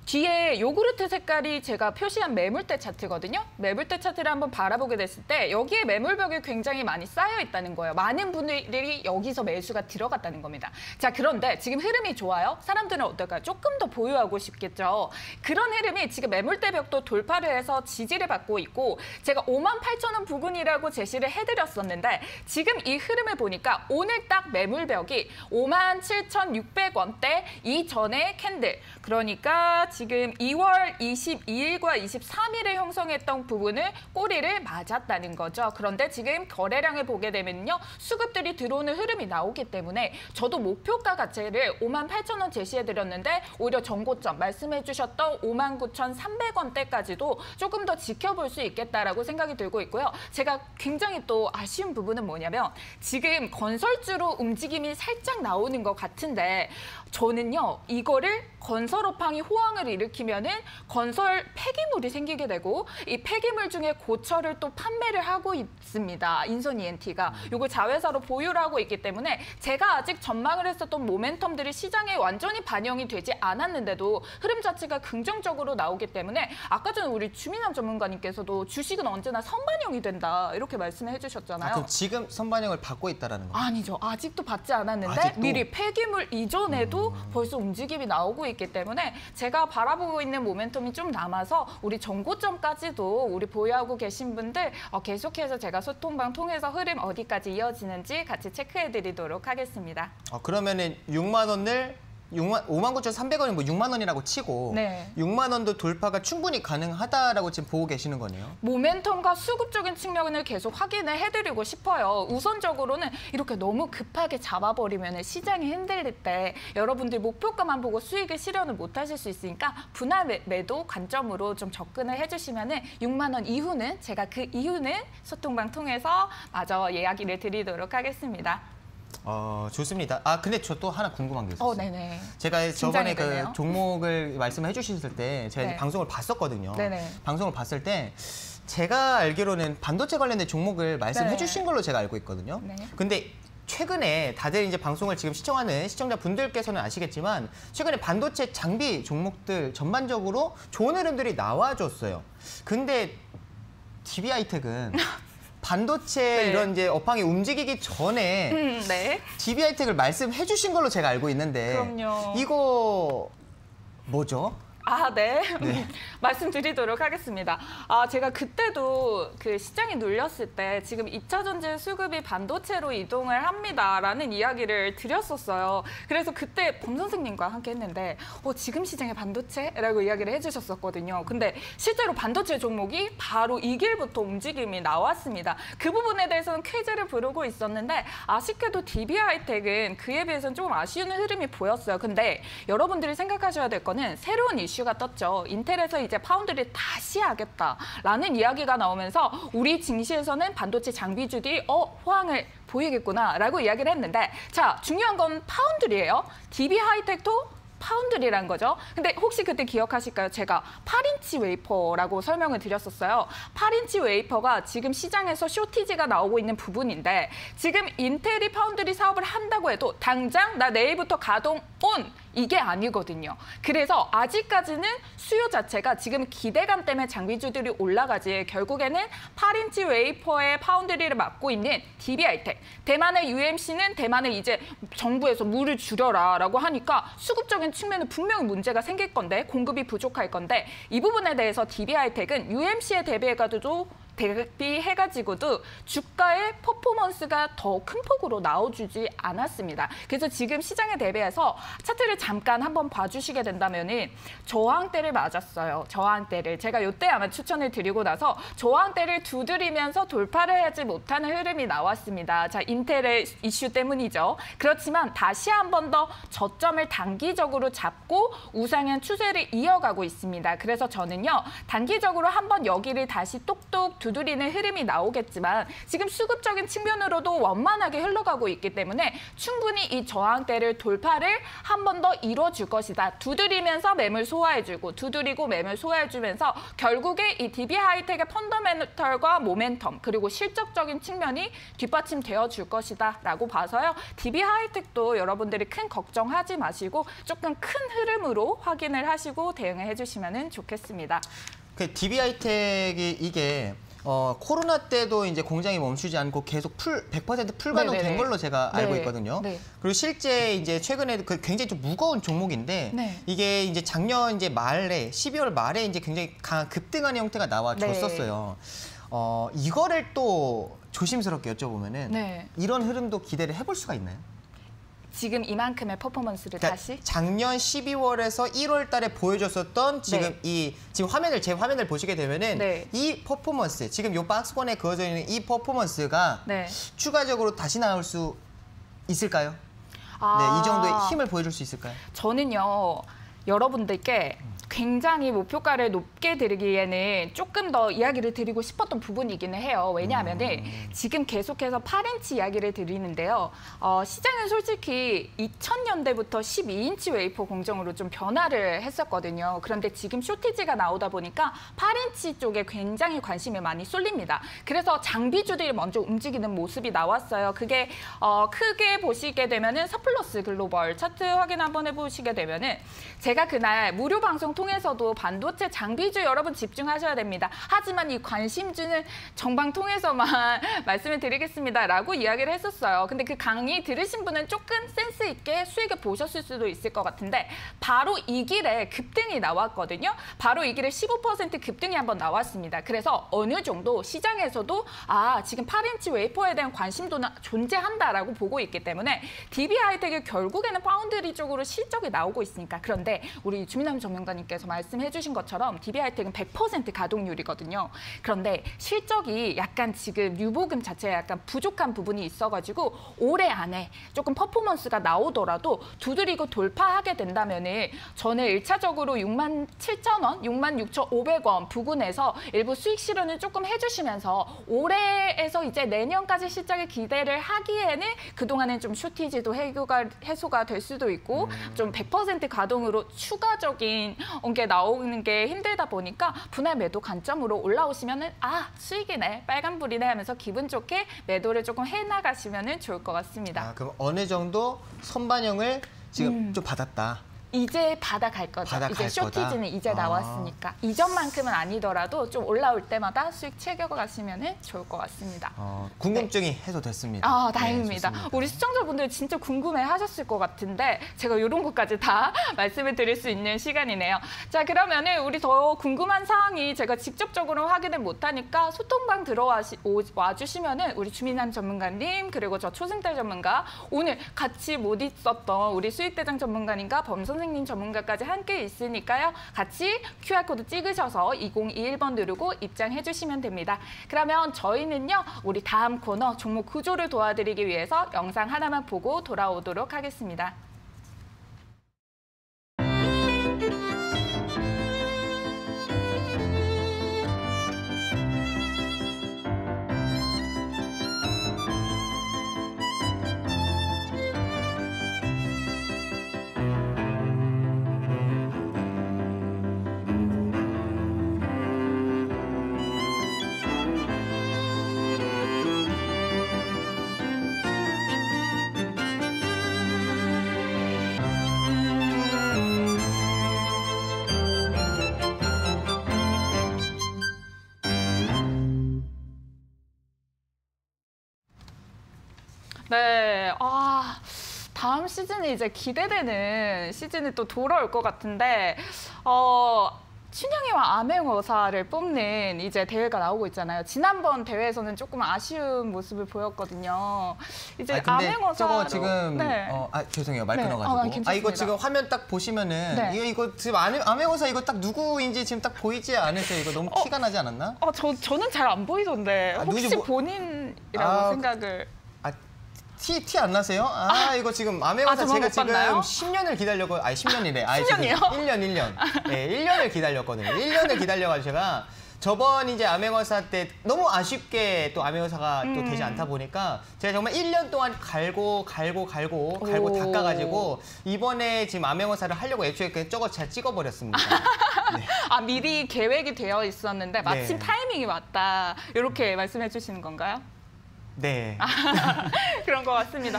뒤에 요구르트 색깔이 제가 표시한 매물대 차트거든요. 매물대 차트를 한번 바라보게 됐을 때 여기에 매물벽이 굉장히 많이 쌓여 있다는 거예요. 많은 분들이 여기서 매수가 들어갔다는 겁니다. 자, 그런데 지금 흐름이 좋아요. 사람들은 어떨까요? 조금 더 보유하고 싶겠죠. 그런 흐름이 지금 매물대 벽도 돌파를 해서 지지를 받고 있고 제가 58,000원 부근이라고 제시를 해드렸었는데 지금 이 흐름을 보니까 오늘 딱 매물벽이 57,600원대 이전의 캔들 그러니까 지금 2월 22일과 23일에 형성했던 부분을 꼬리를 맞았다는 거죠. 그런데 지금 거래량을 보게 되면요. 수급들이 들어오는 흐름이 나오기 때문에 저도 목표가 가치를 58,000원 제시해드렸는데 오히려 전고점 말씀해 주셨던 59,300원대까지도 조금 더 지켜볼 수 있겠다라고 생각이 들고 있고요. 제가 굉장히 또 아쉬운 부분은 뭐냐면 지금 건설주로 움직임이 살짝 나오는 것 같은데 저는요. 이거를 건설업황이 호황을 일으키면은 건설 폐기물이 생기게 되고 이 폐기물 중에 고철을 또 판매를 하고 있습니다. 인선 ENT가. 이걸 자회사로 보유를 하고 있기 때문에 제가 아직 전망을 했었던 모멘텀들이 시장에 완전히 반영이 되지 않았는데도 흐름 자체가 긍정적으로 나오기 때문에 아까 전에 우리 주민남 전문가님께서도 주식은 언제나 선반영이 된다 이렇게 말씀을 해주셨잖아요. 그럼 지금 선반영을 받고 있다라는 거예요? 아니죠. 아직도 받지 않았는데 아직도? 미리 폐기물 이전에도 벌써 움직임이 나오고 있기 때문에 제가 바라보고 있는 모멘텀이 좀 남아서 우리 전고점까지도 우리 보유하고 계신 분들 계속해서 제가 소통방 통해서 흐름 어디까지 이어지는지 같이 체크해드리도록 하겠습니다. 그러면은 6만 원을 59,300원이 뭐 6만 원이라고 치고 네. 6만 원도 돌파가 충분히 가능하다라고 지금 보고 계시는 거네요. 모멘텀과 수급적인 측면을 계속 확인을 해드리고 싶어요. 우선적으로는 이렇게 너무 급하게 잡아버리면 시장이 흔들릴 때 여러분들 목표가만 보고 수익을 실현을 못하실 수 있으니까 분할 매도 관점으로 좀 접근을 해주시면 6만 원 이후는 제가 그 이후는 소통방 통해서 마저 이야기를 드리도록 하겠습니다. 좋습니다. 근데 저 또 하나 궁금한 게 있었어요. 네네. 제가 저번에 그 되네요. 종목을 말씀해 주셨을 때 제가 네. 방송을 봤었거든요. 네네. 방송을 봤을 때 제가 알기로는 반도체 관련된 종목을 말씀해 네. 주신 걸로 제가 알고 있거든요. 네. 근데 최근에 다들 이제 방송을 지금 시청하는 시청자분들께서는 아시겠지만 최근에 반도체 장비 종목들 전반적으로 좋은 흐름들이 나와줬어요. 근데 DB하이텍은 반도체 네. 이런 이제 업황이 움직이기 전에 네. DB하이텍을 말씀해 주신 걸로 제가 알고 있는데 그럼요. 이거 뭐죠? 네. 네. 말씀드리도록 하겠습니다. 제가 그때도 그 시장이 눌렸을 때 지금 2차 전지 수급이 반도체로 이동을 합니다라는 이야기를 드렸었어요. 그래서 그때 범 선생님과 함께 했는데 지금 시장에 반도체라고 이야기를 해주셨었거든요. 근데 실제로 반도체 종목이 바로 이 길부터 움직임이 나왔습니다. 그 부분에 대해서는 쾌재를 부르고 있었는데 아쉽게도 DB하이텍은 그에 비해서는 조금 아쉬운 흐름이 보였어요. 근데 여러분들이 생각하셔야 될 거는 새로운 이슈가 떴죠. 인텔에서 이제 파운드리 다시 하겠다라는 이야기가 나오면서 우리 증시에서는 반도체 장비주들이 호황을 보이겠구나라고 이야기를 했는데 자, 중요한 건 파운드리예요. DB하이텍도 파운드리란 거죠. 근데 혹시 그때 기억하실까요? 제가 8인치 웨이퍼라고 설명을 드렸었어요. 8인치 웨이퍼가 지금 시장에서 쇼티지가 나오고 있는 부분인데 지금 인텔이 파운드리 사업을 한다고 해도 당장 나 내일부터 가동 온! 이게 아니거든요. 그래서 아직까지는 수요 자체가 지금 기대감 때문에 장비주들이 올라가지 결국에는 8인치 웨이퍼의 파운드리를 맡고 있는 DB하이텍. 대만의 UMC는 대만에 이제 정부에서 물을 줄여라라고 하니까 수급적인 측면은 분명히 문제가 생길 건데 공급이 부족할 건데 이 부분에 대해서 DB하이텍은 UMC에 대비해가지고도 주가의 퍼포먼스가 더 큰 폭으로 나와주지 않았습니다. 그래서 지금 시장에 대비해서 차트를 잠깐 한번 봐주시게 된다면은 저항대를 맞았어요. 저항대를. 제가 이때 아마 추천을 드리고 나서 저항대를 두드리면서 돌파를 하지 못하는 흐름이 나왔습니다. 자, 인텔의 이슈 때문이죠. 그렇지만 다시 한 번 더 저점을 단기적으로 잡고 우상향 추세를 이어가고 있습니다. 그래서 저는요. 단기적으로 한번 여기를 다시 똑똑 두드리는 흐름이 나오겠지만 지금 수급적인 측면으로도 원만하게 흘러가고 있기 때문에 충분히 이 저항대를 돌파를 한 번 더 이뤄줄 것이다. 두드리면서 매물 소화해주고 두드리고 매물 소화해주면서 결국에 이 DB하이텍의 펀더멘털과 모멘텀 그리고 실적적인 측면이 뒷받침되어 줄 것이다 라고 봐서요. DB하이텍도 여러분들이 큰 걱정하지 마시고 조금 큰 흐름으로 확인을 하시고 대응을 해주시면 좋겠습니다. 그 DB하이텍이 이게 코로나 때도 이제 공장이 멈추지 않고 계속 100% 풀가동된 걸로 제가 알고 있거든요. 네. 그리고 실제 이제 최근에 그 굉장히 좀 무거운 종목인데 네. 이게 이제 작년 이제 말에 12월 말에 이제 굉장히 강한 급등하는 형태가 나와줬었어요. 이거를 또 조심스럽게 여쭤보면은 네. 이런 흐름도 기대를 해볼 수가 있나요? 지금 이만큼의 퍼포먼스를 그러니까 다시 작년 12월에서 1월 달에 보여줬었던 지금 지금 제 화면을 보시게 되면은 네. 이 퍼포먼스, 지금 요 박스권에 그어져 있는 이 퍼포먼스가 네. 추가적으로 다시 나올 수 있을까요? 아, 네, 이 정도의 힘을 보여줄 수 있을까요? 저는요, 여러분들께 굉장히 목표가를 높게 드리기에는 조금 더 이야기를 드리고 싶었던 부분이기는 해요. 왜냐하면은 지금 계속해서 8인치 이야기를 드리는데요. 시장은 솔직히 2000년대부터 12인치 웨이퍼 공정으로 좀 변화를 했었거든요. 그런데 지금 쇼티지가 나오다 보니까 8인치 쪽에 굉장히 관심이 많이 쏠립니다. 그래서 장비주들이 먼저 움직이는 모습이 나왔어요. 그게 크게 보시게 되면은 서플러스 글로벌 차트 확인 한번 해보시게 되면은 제가 그날 무료 방송 통해서도 반도체 장비주 여러분 집중하셔야 됩니다. 하지만 이 관심주는 정방 통해서만 말씀을 드리겠습니다라고 이야기를 했었어요. 근데 그 강의 들으신 분은 조금 센스 있게 수익을 보셨을 수도 있을 것 같은데 바로 이 길에 급등이 나왔거든요. 바로 이 길에 15% 급등이 한번 나왔습니다. 그래서 어느 정도 시장에서도 지금 8인치 웨이퍼에 대한 관심도는 존재한다라고 보고 있기 때문에 DB하이텍이 결국에는 파운드리 쪽으로 실적이 나오고 있으니까. 그런데 우리 주민남 전문가님께서 말씀해 주신 것처럼 DB하이텍은 100% 가동률이거든요. 그런데 실적이 약간 지금 유보금 자체에 약간 부족한 부분이 있어가지고 올해 안에 조금 퍼포먼스가 나오더라도 두드리고 돌파하게 된다면은 저는 1차적으로 67,000원, 66,500원 부근에서 일부 수익 실현을 조금 해주시면서 올해에서 이제 내년까지 실적을 기대를 하기에는 그동안은 좀 쇼티지도 해소가 될 수도 있고 좀 100% 가동으로 추가적인 게 나오는 게 힘들다 보니까 분할 매도 관점으로 올라오시면은 수익이네, 빨간불이네 하면서 기분 좋게 매도를 조금 해나가시면은 좋을 것 같습니다. 그럼 어느 정도 선반영을 지금 좀 받았다. 이제 받아갈 거죠. 이제 쇼티지는 이제 나왔으니까. 이전만큼은 아니더라도 좀 올라올 때마다 수익 챙겨가시면 좋을 것 같습니다. 궁금증이 해소됐습니다. 다행입니다. 네, 우리 시청자분들 진짜 궁금해하셨을 것 같은데 제가 이런 것까지 다 말씀을 드릴 수 있는 시간이네요. 자, 그러면은 우리 더 궁금한 사항이 제가 직접적으로 확인을 못하니까 소통방 와주시면은 우리 주민남 전문가님 그리고 저 초승달 전문가 오늘 같이 못 있었던 우리 수익대장 전문가님과 범선 선생님 전문가까지 함께 있으니까요. 같이 QR코드 찍으셔서 2021번 누르고 입장해 주시면 됩니다. 그러면 저희는요. 우리 다음 코너 종목 구조를 도와드리기 위해서 영상 하나만 보고 돌아오도록 하겠습니다. 네, 다음 시즌이 이제 기대되는 시즌이 또 돌아올 것 같은데, 춘향이와 암행어사를 뽑는 이제 대회가 나오고 있잖아요. 지난번 대회에서는 조금 아쉬운 모습을 보였거든요. 이제 근데 암행어사 저거 지금 죄송해요, 말 네. 끊어가지고. 괜찮습니다. 이거 지금 화면 딱 보시면은 네. 이거 지금 암행어사 이거 딱 누구인지 지금 딱 보이지 않으세요? 이거 너무 티가 나지 않았나? 저는 잘 안 보이던데 혹시 뭐... 본인이라고 생각을? 티 안 나세요? 이거 지금 암행어사 제가 지금 10년을 기다려고 10년이래. 10년이요? 1년. 네, 1년을 기다렸거든요. 1년을 기다려가지고 제가 저번 이제 암행어사 때 너무 아쉽게 또 암행어사가 또 되지 않다 보니까 제가 정말 1년 동안 갈고 닦아가지고 이번에 지금 암행어사를 하려고 애초에 저거 제가 찍어버렸습니다. 네. 미리 계획이 되어 있었는데 마침 타이밍이 왔다. 이렇게 말씀해 주시는 건가요? 네. 그런 것 같습니다.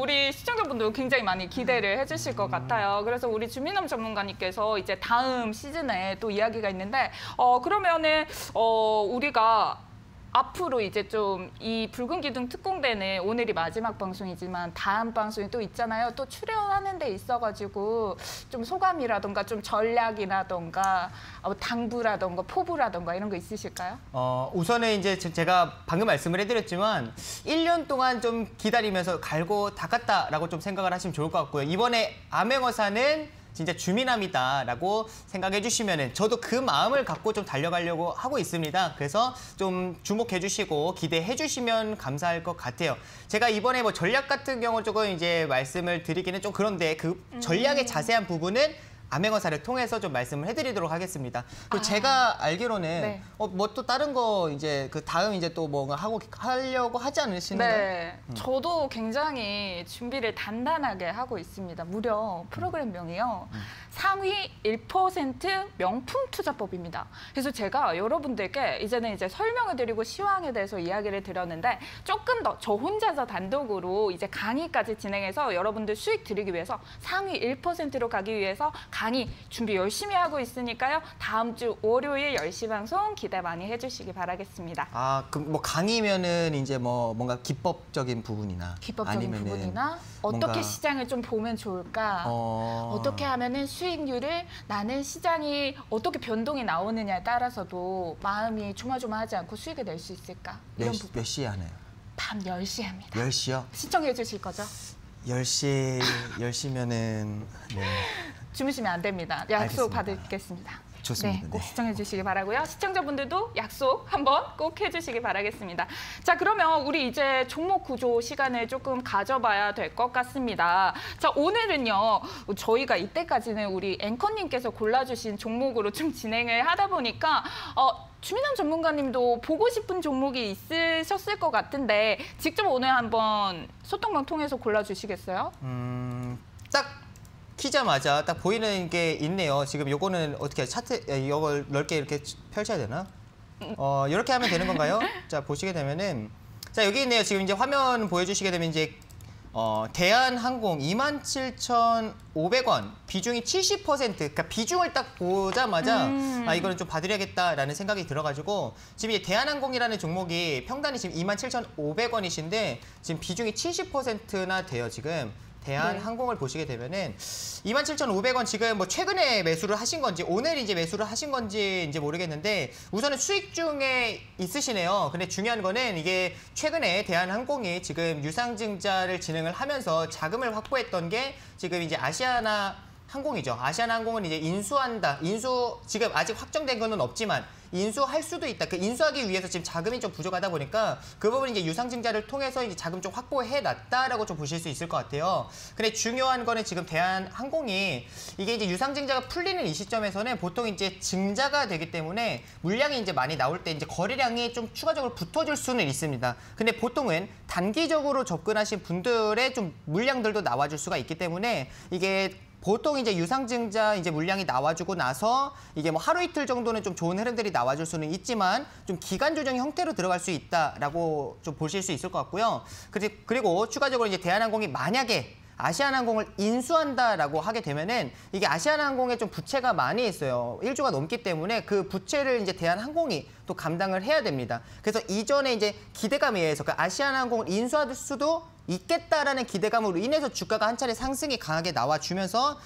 우리 시청자분들 굉장히 많이 기대를 해주실 것 같아요. 그래서 우리 주민남 전문가님께서 이제 다음 시즌에 또 이야기가 있는데, 그러면은, 우리가 앞으로 이제 좀 이 붉은 기둥 특공대는 오늘이 마지막 방송이지만 다음 방송이 또 있잖아요. 또 출연하는 데 있어가지고 좀 소감이라던가 좀 전략이라던가 당부라던가 포부라던가 이런 거 있으실까요? 우선은 이제 제가 방금 말씀을 해드렸지만 1년 동안 좀 기다리면서 갈고 닦았다라고 좀 생각을 하시면 좋을 것 같고요. 이번에 암행어사는 진짜 주민함이다라고 생각해 주시면은 저도 그 마음을 갖고 좀 달려가려고 하고 있습니다. 그래서 좀 주목해 주시고 기대해 주시면 감사할 것 같아요. 제가 이번에 뭐 전략 같은 경우 조금 이제 말씀을 드리기는 좀 그런데 그 전략의 자세한 부분은 암행어사를 통해서 좀 말씀을 해드리도록 하겠습니다. 그리고 제가 알기로는 네. 뭐 또 다른 거 이제 그 다음 이제 또 뭔가 하려고 하지 않으시는가요? 네, 저도 굉장히 준비를 단단하게 하고 있습니다. 무려 프로그램명이요. 상위 1% 명품 투자법입니다. 그래서 제가 여러분들께 이제는 이제 설명을 드리고 시황에 대해서 이야기를 드렸는데 조금 더 저 혼자서 단독으로 이제 강의까지 진행해서 여러분들 수익 드리기 위해서 상위 1%로 가기 위해서 강의 준비 열심히 하고 있으니까요. 다음 주 월요일 10시 방송 기대 많이 해주시기 바라겠습니다. 그 뭐 강의면은 이제 뭐 뭔가 기법적인 부분이나 기법적인 아니면은 부분이나 어떻게 뭔가 시장을 좀 보면 좋을까? 어떻게 하면은 수익률을 나는 시장이 어떻게 변동이 나오느냐에 따라서도 마음이 조마조마하지 않고 수익을 낼 수 있을까? 이런 부분. 몇 시에 하나요? 밤 10시에 합니다. 10시요? 신청해 주실 거죠? 10시면은 네. 주무시면 안 됩니다. 약속 알겠습니다. 받겠습니다. 좋습니다. 네, 꼭 네. 시청해 주시기 바라고요. 시청자분들도 약속 한번 꼭 해주시기 바라겠습니다. 자, 그러면 우리 이제 종목 구조 시간을 조금 가져봐야 될 것 같습니다. 자, 오늘은요. 저희가 이때까지는 우리 앵커님께서 골라주신 종목으로 좀 진행을 하다 보니까 주민함 전문가님도 보고 싶은 종목이 있으셨을 것 같은데 직접 오늘 한번 소통방 통해서 골라주시겠어요? 딱 키자마자 딱 보이는 게 있네요. 지금 요거는 어떻게 차트 이걸 넓게 이렇게 펼쳐야 되나? 이렇게 하면 되는 건가요? 자, 보시게 되면은 자, 여기 있네요. 지금 이제 화면 보여주시게 되면 이제 대한항공 27,500원 비중이 70%. 그러니까 비중을 딱 보자마자 이거는 좀 봐드려야겠다라는 생각이 들어가지고 지금 이제 대한항공이라는 종목이 평단이 지금 27,500원이신데 지금 비중이 70%나 돼요. 지금. 대한항공을 보시게 되면은 27,500원 지금 뭐 최근에 매수를 하신 건지 오늘 이제 매수를 하신 건지 이제 모르겠는데 우선은 수익 중에 있으시네요. 근데 중요한 거는 이게 최근에 대한항공이 지금 유상증자를 진행을 하면서 자금을 확보했던 게 지금 이제 아시아나 항공이죠. 아시아나항공은 이제 인수한다. 지금 아직 확정된 건 없지만 인수할 수도 있다. 그 인수하기 위해서 지금 자금이 좀 부족하다 보니까 그 부분 이제 유상증자를 통해서 이제 자금 좀 확보해 놨다라고 좀 보실 수 있을 것 같아요. 근데 중요한 거는 지금 대한항공이 이게 이제 유상증자가 풀리는 이 시점에서는 보통 이제 증자가 되기 때문에 물량이 이제 많이 나올 때 이제 거래량이 좀 추가적으로 붙어줄 수는 있습니다. 근데 보통은 단기적으로 접근하신 분들의 좀 물량들도 나와줄 수가 있기 때문에 이게 보통 이제 유상증자 이제 물량이 나와주고 나서 이게 뭐 하루 이틀 정도는 좀 좋은 흐름들이 나와줄 수는 있지만 좀 기간 조정 형태로 들어갈 수 있다라고 좀 보실 수 있을 것 같고요. 그리고 추가적으로 이제 대한항공이 만약에 아시아나항공을 인수한다라고 하게 되면은 이게 아시아나항공에 좀 부채가 많이 있어요. 1조가 넘기 때문에 그 부채를 이제 대한항공이 또 감당을 해야 됩니다. 그래서 이전에 이제 기대감에 의해서 그 아시아나항공을 인수할 수도 있겠다라는 기대감으로 인해서 주가가 한 차례 상승이 강하게 나와주면서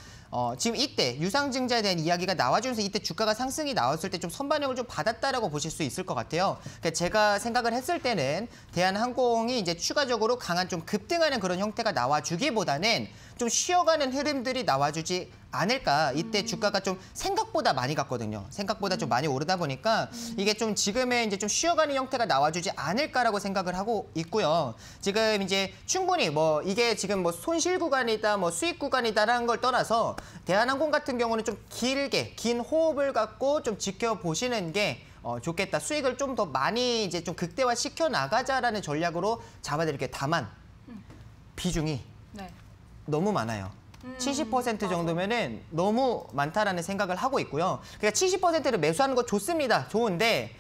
지금 이때 유상증자에 대한 이야기가 나와주면서 이때 주가가 상승이 나왔을 때 좀 선반영을 좀 받았다라고 보실 수 있을 것 같아요. 그러니까 제가 생각을 했을 때는 대한항공이 이제 추가적으로 강한 좀 급등하는 그런 형태가 나와주기보다는 좀 쉬어가는 흐름들이 나와주지 않을까. 이때 주가가 좀 생각보다 많이 갔거든요. 생각보다 좀 많이 오르다 보니까 이게 좀 지금의 이제 좀 쉬어가는 형태가 나와주지 않을까라고 생각을 하고 있고요. 지금 이제 충분히 뭐 이게 지금 뭐 손실 구간이다, 뭐 수익 구간이다라는 걸 떠나서 대한항공 같은 경우는 좀 길게 긴 호흡을 갖고 좀 지켜보시는 게 좋겠다. 수익을 좀 더 많이 이제 좀 극대화 시켜 나가자라는 전략으로 잡아드릴게요. 다만 비중이 네. 너무 많아요. 70% 정도면은 너무 많다라는 생각을 하고 있고요. 그러니까 70%를 매수하는 거 좋습니다. 좋은데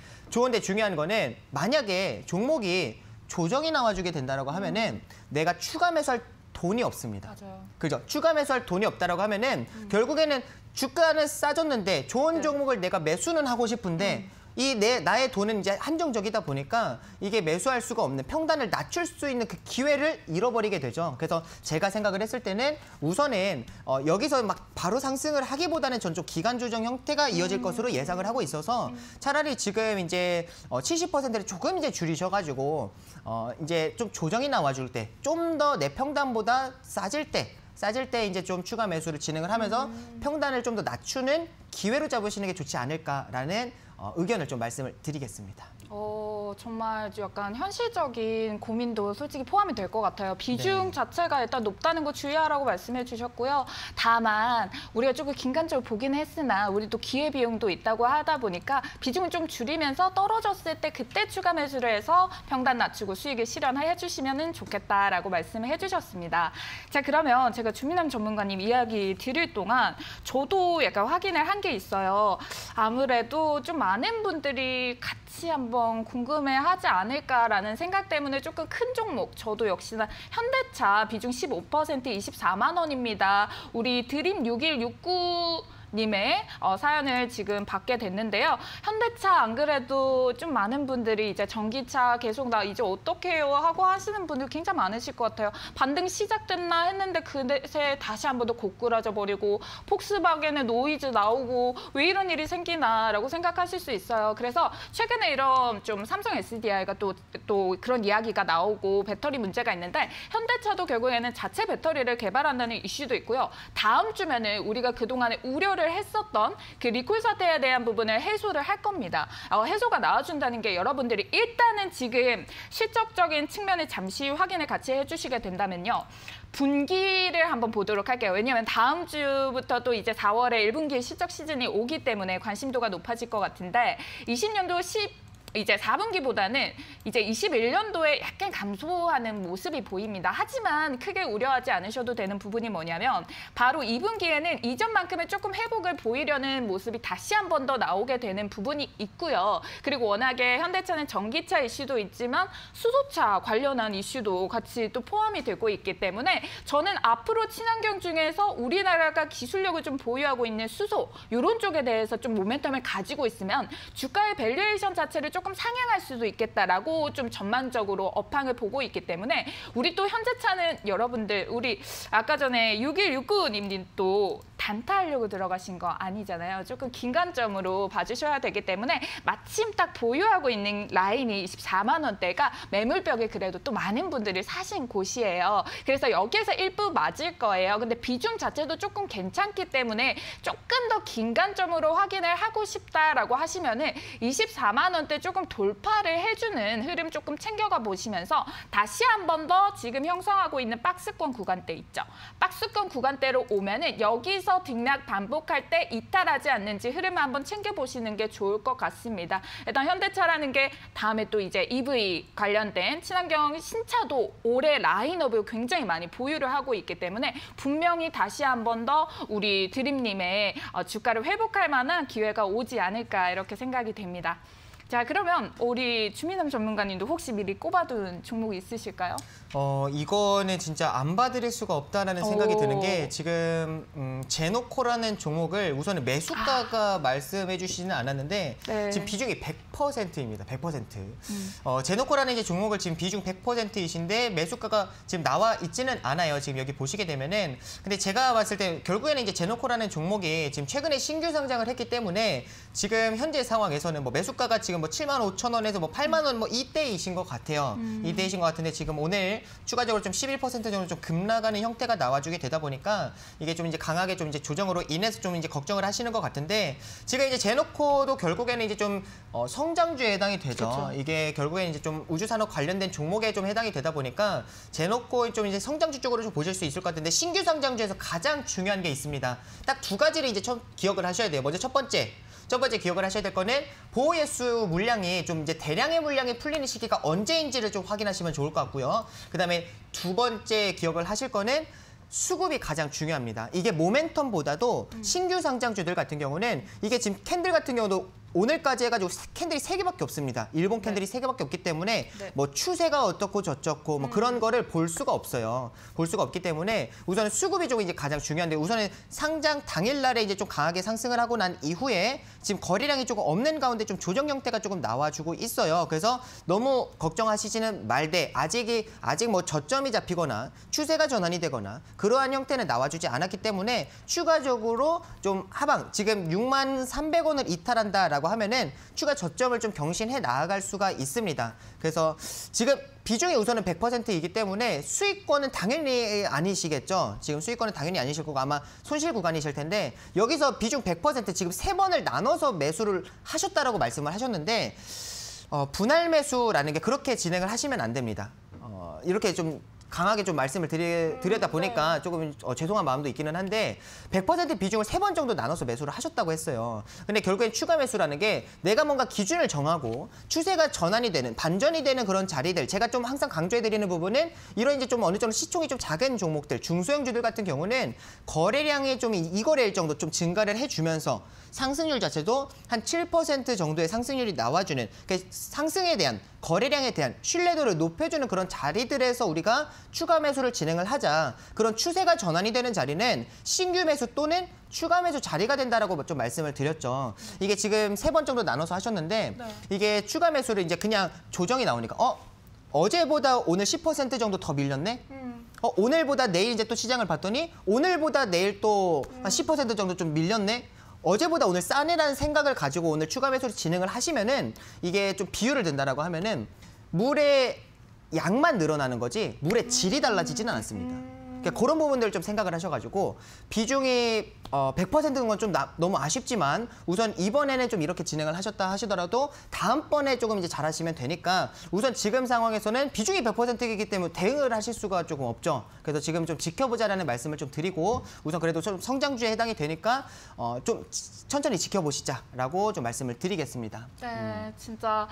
중요한 거는 만약에 종목이 조정이 나와주게 된다라고 하면은 내가 추가 매수할 돈이 없습니다. 맞아요. 그죠? 추가 매수할 돈이 없다라고 하면은 결국에는 주가는 싸졌는데 좋은 종목을 내가 매수는 하고 싶은데 나의 돈은 이제 한정적이다 보니까 이게 매수할 수가 없는 평단을 낮출 수 있는 그 기회를 잃어버리게 되죠. 그래서 제가 생각을 했을 때는 우선은 여기서 막 바로 상승을 하기보다는 전 좀 기간 조정 형태가 이어질 것으로 예상을 하고 있어서 차라리 지금 이제 70%를 조금 이제 줄이셔가지고 이제 좀 조정이 나와줄 때 좀 더 내 평단보다 싸질 때 이제 좀 추가 매수를 진행을 하면서 평단을 좀 더 낮추는 기회로 잡으시는 게 좋지 않을까라는 의견을 좀 말씀을 드리겠습니다. 정말 약간 현실적인 고민도 솔직히 포함이 될 것 같아요. 비중 자체가 일단 높다는 거 주의하라고 말씀해 주셨고요. 다만 우리가 조금 긴간적으로 보긴 했으나 우리도 기회비용도 있다고 하다 보니까 비중을 좀 줄이면서 떨어졌을 때 그때 추가 매수를 해서 평단 낮추고 수익을 실현해 주시면 좋겠다라고 말씀을 해주셨습니다. 자, 그러면 제가 주민남 전문가님 이야기 드릴 동안 저도 약간 확인을 한 게 있어요. 아무래도 좀 많은 분들이 같이 한번 궁금해하지 않을까라는 생각 때문에 조금 큰 종목, 저도 역시나 현대차 비중 15% 24만 원입니다. 우리 드림 6169 님의 사연을 지금 받게 됐는데요. 현대차 안 그래도 좀 많은 분들이 이제 전기차 계속 나 이제 어떻게 해요 하고 하시는 분들 굉장히 많으실 것 같아요. 반등 시작됐나 했는데 그새 다시 한 번 더 고꾸라져 버리고 폭스바겐의 노이즈 나오고 왜 이런 일이 생기나라고 생각하실 수 있어요. 그래서 최근에 이런 좀 삼성 SDI가 또 그런 이야기가 나오고 배터리 문제가 있는데 현대차도 결국에는 자체 배터리를 개발한다는 이슈도 있고요. 다음 주면은 우리가 그동안에 우려를 했었던 그 리콜 사태에 대한 부분을 해소를 할 겁니다. 해소가 나와준다는 게 여러분들이 일단은 지금 실적적인 측면을 잠시 확인을 같이 해주시게 된다면요. 분기를 한번 보도록 할게요. 왜냐하면 다음 주부터 또 이제 4월에 1분기 실적 시즌이 오기 때문에 관심도가 높아질 것 같은데 20년도 이제 4분기보다는 이제 21년도에 약간 감소하는 모습이 보입니다. 하지만 크게 우려하지 않으셔도 되는 부분이 뭐냐면 바로 2분기에는 이전만큼의 조금 회복을 보이려는 모습이 다시 한 번 더 나오게 되는 부분이 있고요. 그리고 워낙에 현대차는 전기차 이슈도 있지만 수소차 관련한 이슈도 같이 또 포함이 되고 있기 때문에 저는 앞으로 친환경 중에서 우리나라가 기술력을 좀 보유하고 있는 수소 이런 쪽에 대해서 좀 모멘텀을 가지고 있으면 주가의 밸류에이션 자체를 조금 상향할 수도 있겠다라고 좀 전반적으로 업황을 보고 있기 때문에 우리 또 현대차는 여러분들 우리 아까 전에 6169님 또 단타하려고 들어가신 거 아니잖아요. 조금 긴관점으로 봐주셔야 되기 때문에 마침 딱 보유하고 있는 라인이 24만 원대가 매물벽에 그래도 또 많은 분들이 사신 곳이에요. 그래서 여기에서 일부 맞을 거예요. 근데 비중 자체도 조금 괜찮기 때문에 조금 더 긴관점으로 확인을 하고 싶다라고 하시면은 24만 원대 조금 돌파를 해주는 흐름 조금 챙겨가 보시면서 다시 한 번 더 지금 형성하고 있는 박스권 구간대 있죠. 박스권 구간대로 오면은 여기서 등락 반복할 때 이탈하지 않는지 흐름을 한번 챙겨보시는 게 좋을 것 같습니다. 일단 현대차라는 게 다음에 또 이제 EV 관련된 친환경 신차도 올해 라인업을 굉장히 많이 보유를 하고 있기 때문에 분명히 다시 한 번 더 우리 드림님의 주가를 회복할 만한 기회가 오지 않을까 이렇게 생각이 됩니다. 자, 그러면 우리 주민남 전문가님도 혹시 미리 꼽아둔 종목이 있으실까요? 이거는 진짜 안 봐드릴 수가 없다라는 생각이 드는 게 지금 제노코라는 종목을 우선은 매수가가 말씀해 주시지는 않았는데 네. 지금 비중이 100%입니다. 100%. 제노코라는 이제 종목을 지금 비중 100%이신데 매수가가 지금 나와 있지는 않아요. 지금 여기 보시게 되면은 근데 제가 봤을 때 결국에는 이제 제노코라는 종목이 지금 최근에 신규 상장을 했기 때문에 지금 현재 상황에서는 뭐 매수가가 지금 뭐 7만 5천 원에서 뭐 8만 원 뭐 이때이신 것 같아요. 이때이신 것 같은데 지금 오늘 추가적으로 좀 11% 정도 좀 급락하는 형태가 나와주게 되다 보니까 이게 좀 이제 강하게 좀 이제 조정으로 인해서 좀 이제 걱정을 하시는 것 같은데 지금 이제 제노코도 결국에는 이제 좀 성장주에 해당이 되죠. 그렇죠. 이게 결국에는 이제 좀 우주산업 관련된 종목에 좀 해당이 되다 보니까 제노코 좀 이제 성장주 쪽으로 좀 보실 수 있을 것 같은데 신규 상장주에서 가장 중요한 게 있습니다. 딱 두 가지를 이제 기억을 하셔야 돼요. 먼저 첫 번째 기억을 하셔야 될 거는 보호예수 물량이 좀 이제 대량의 물량이 풀리는 시기가 언제인지를 좀 확인하시면 좋을 것 같고요. 그다음에 두 번째 기억을 하실 거는 수급이 가장 중요합니다. 이게 모멘텀보다도 신규 상장주들 같은 경우는 이게 지금 캔들 같은 경우도 오늘까지 해가지고 캔들이 3개밖에 없습니다. 일본 캔들이 3개밖에 없기 때문에 뭐 추세가 어떻고 저쩌고 뭐 그런 거를 볼 수가 없어요. 볼 수가 없기 때문에 우선은 수급이 좀 이제 가장 중요한데 우선은 상장 당일날에 이제 좀 강하게 상승을 하고 난 이후에 지금 거래량이 조금 없는 가운데 좀 조정 형태가 조금 나와주고 있어요. 그래서 너무 걱정하시지는 말되 아직 뭐 저점이 잡히거나 추세가 전환이 되거나 그러한 형태는 나와주지 않았기 때문에 추가적으로 좀 하방 지금 63,300원을 이탈한다라고 하면은 추가 저점을 좀 경신해 나아갈 수가 있습니다. 그래서 지금 비중이 우선은 100%이기 때문에 수익권은 당연히 아니시겠죠. 지금 수익권은 당연히 아니실 거고 아마 손실 구간이실 텐데 여기서 비중 100% 지금 3번을 나눠서 매수를 하셨다라고 말씀을 하셨는데 분할 매수라는 게 그렇게 진행을 하시면 안 됩니다. 이렇게 좀 강하게 좀 말씀을 드렸다 보니까 조금 죄송한 마음도 있기는 한데 100% 비중을 3번 정도 나눠서 매수를 하셨다고 했어요. 근데 결국엔 추가 매수라는 게 내가 뭔가 기준을 정하고 추세가 전환이 되는 반전이 되는 그런 자리들 제가 좀 항상 강조해드리는 부분은 이런 이제 좀 어느 정도 시총이 좀 작은 종목들 중소형주들 같은 경우는 거래량이 좀 이거래일 정도 좀 증가를 해주면서 상승률 자체도 한 7% 정도의 상승률이 나와주는 그러니까 상승에 대한 거래량에 대한 신뢰도를 높여주는 그런 자리들에서 우리가 추가 매수를 진행을 하자. 그런 추세가 전환이 되는 자리는 신규 매수 또는 추가 매수 자리가 된다라고 좀 말씀을 드렸죠. 이게 지금 3번 정도 나눠서 하셨는데 이게 추가 매수를 이제 그냥 조정이 나오니까 어제보다 오늘 10% 정도 더 밀렸네? 오늘보다 내일 이제 또 시장을 봤더니 오늘보다 내일 또 한 10% 정도 좀 밀렸네? 어제보다 오늘 싸네라는 생각을 가지고 오늘 추가 매수를 진행을 하시면은 이게 좀 비율을 든다라고 하면은 물의 양만 늘어나는 거지 물의 질이 달라지지는 않습니다. 그러니까 그런 부분들을 좀 생각을 하셔가지고 비중이 100%인 건 좀 너무 아쉽지만 우선 이번에는 좀 이렇게 진행을 하셨다 하시더라도 다음번에 조금 이제 잘하시면 되니까 우선 지금 상황에서는 비중이 100%이기 때문에 대응을 하실 수가 조금 없죠. 그래서 지금 좀 지켜보자라는 말씀을 좀 드리고 우선 그래도 좀 성장주에 해당이 되니까 좀 천천히 지켜보시자라고 좀 말씀을 드리겠습니다. 네, 진짜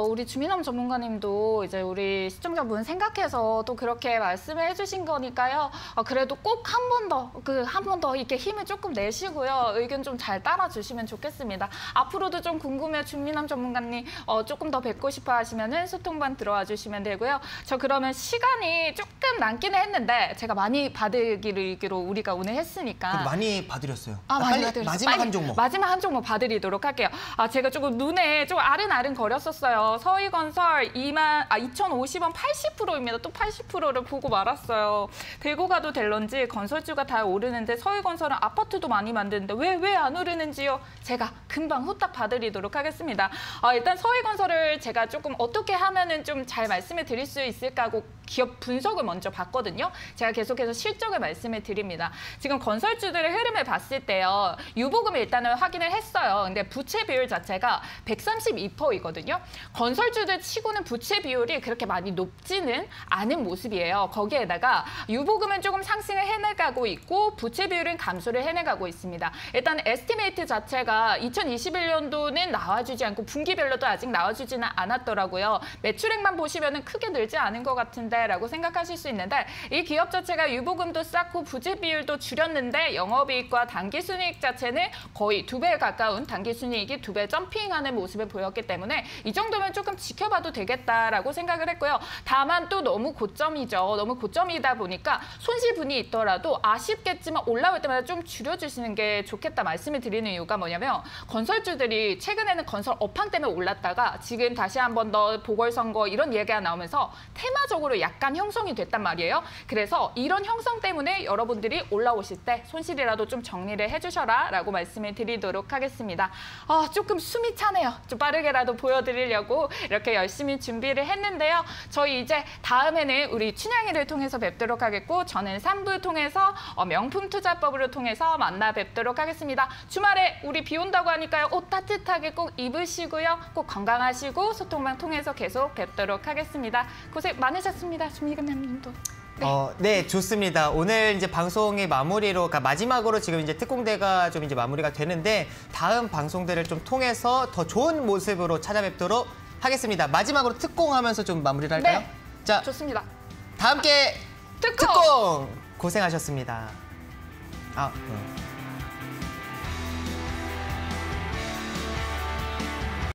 우리 주민엄 전문가님도 이제 우리 시청자분 생각해서 또 그렇게 말씀을 해주신 거니까요. 그래도 꼭 한 번 더 이렇게 힘을 조금 내시고요. 의견 좀 잘 따라주시면 좋겠습니다. 앞으로도 좀 궁금해 주민엄 전문가님 조금 더 뵙고 싶어 하시면은 소통방 들어와 주시면 되고요. 저 그러면 시간이 조금 남기는 했는데 제가 많이 받으기로 우리가 오늘 했으니까. 많이 봐드렸어요. 많이 빨리 마지막 한 종목. 마지막 한 종목 봐드리도록 할게요. 제가 조금 눈에 좀 아른아른 거렸었어요. 서희건설 2,050원 80%입니다. 또 80%를 보고 말았어요. 들고 가도 될런지 건설주가 다 오르는데 서희건설은 아파트도 많이 만드는데 왜 안 오르는지요? 제가 금방 후딱 봐드리도록 하겠습니다. 일단 서희건설을 제가 조금 어떻게 하면은 좀 잘 말씀을 드릴 수 있을까 하고 기업 분석을 먼저 봤거든요. 제가 계속해서 실적을 말씀을 드립니다. 지금 건설주들의 흐름을 봤을 때요. 유보금을 일단은 확인을 했어요. 근데 부채 비율 자체가 132%이거든요. 건설주들 치고는 부채 비율이 그렇게 많이 높지는 않은 모습이에요. 거기에다가 유보금은 조금 상승을 해나가고 있고 부채 비율은 감소를 해나가고 있습니다. 일단 에스티메이트 자체가 2021년도는 나와주지 않고 분기별로도 아직 나와주지는 않았더라고요. 매출액만 보시면은 크게 늘지 않은 것 같은데 라고 생각하실 수 있는데 이 기업 자체가 유보금도 쌓고 부채 비율도 줄였는데 영업이익과 당기순이익 자체는 거의 2배 가까운 당기순이익이 2배 점핑하는 모습을 보였기 때문에 이 정도면 조금 지켜봐도 되겠다라고 생각을 했고요. 다만 또 너무 고점이죠. 너무 고점이다 보니까 손실분이 있더라도 아쉽겠지만 올라올 때마다 좀 줄여주시는 게 좋겠다 말씀을 드리는 이유가 뭐냐면 건설주들이 최근에는 건설 업황 때문에 올랐다가 지금 다시 한 번 더 보궐선거 이런 얘기가 나오면서 테마적으로 약간 형성이 됐단 말이에요. 그래서 이런 형성 때문에 여러분들이 올라오실 때 손실이라도 좀 정리를 해주셔라 라고 말씀을 드리도록 하겠습니다. 조금 숨이 차네요. 좀 빠르게라도 보여드리려고 이렇게 열심히 준비를 했는데요. 저희 이제 다음에는 우리 춘향이를 통해서 뵙도록 하겠고 저는 3부 통해서 명품 투자법으로 통해서 만나 뵙도록 하겠습니다. 주말에 우리 비 온다고 하니까요. 옷 따뜻하게 꼭 입으시고요. 꼭 건강하시고 소통방 통해서 계속 뵙도록 하겠습니다. 고생 많으셨습니다. 주미금님도. 네, 좋습니다. 오늘 이제 방송의 마무리로, 그러니까 마지막으로 지금 이제 특공대가 좀 이제 마무리가 되는데 다음 방송들을 좀 통해서 더 좋은 모습으로 찾아뵙도록 하겠습니다. 마지막으로 특공하면서 좀 마무리를 할까요? 네, 자, 좋습니다. 다 함께 특공! 고생하셨습니다. 네.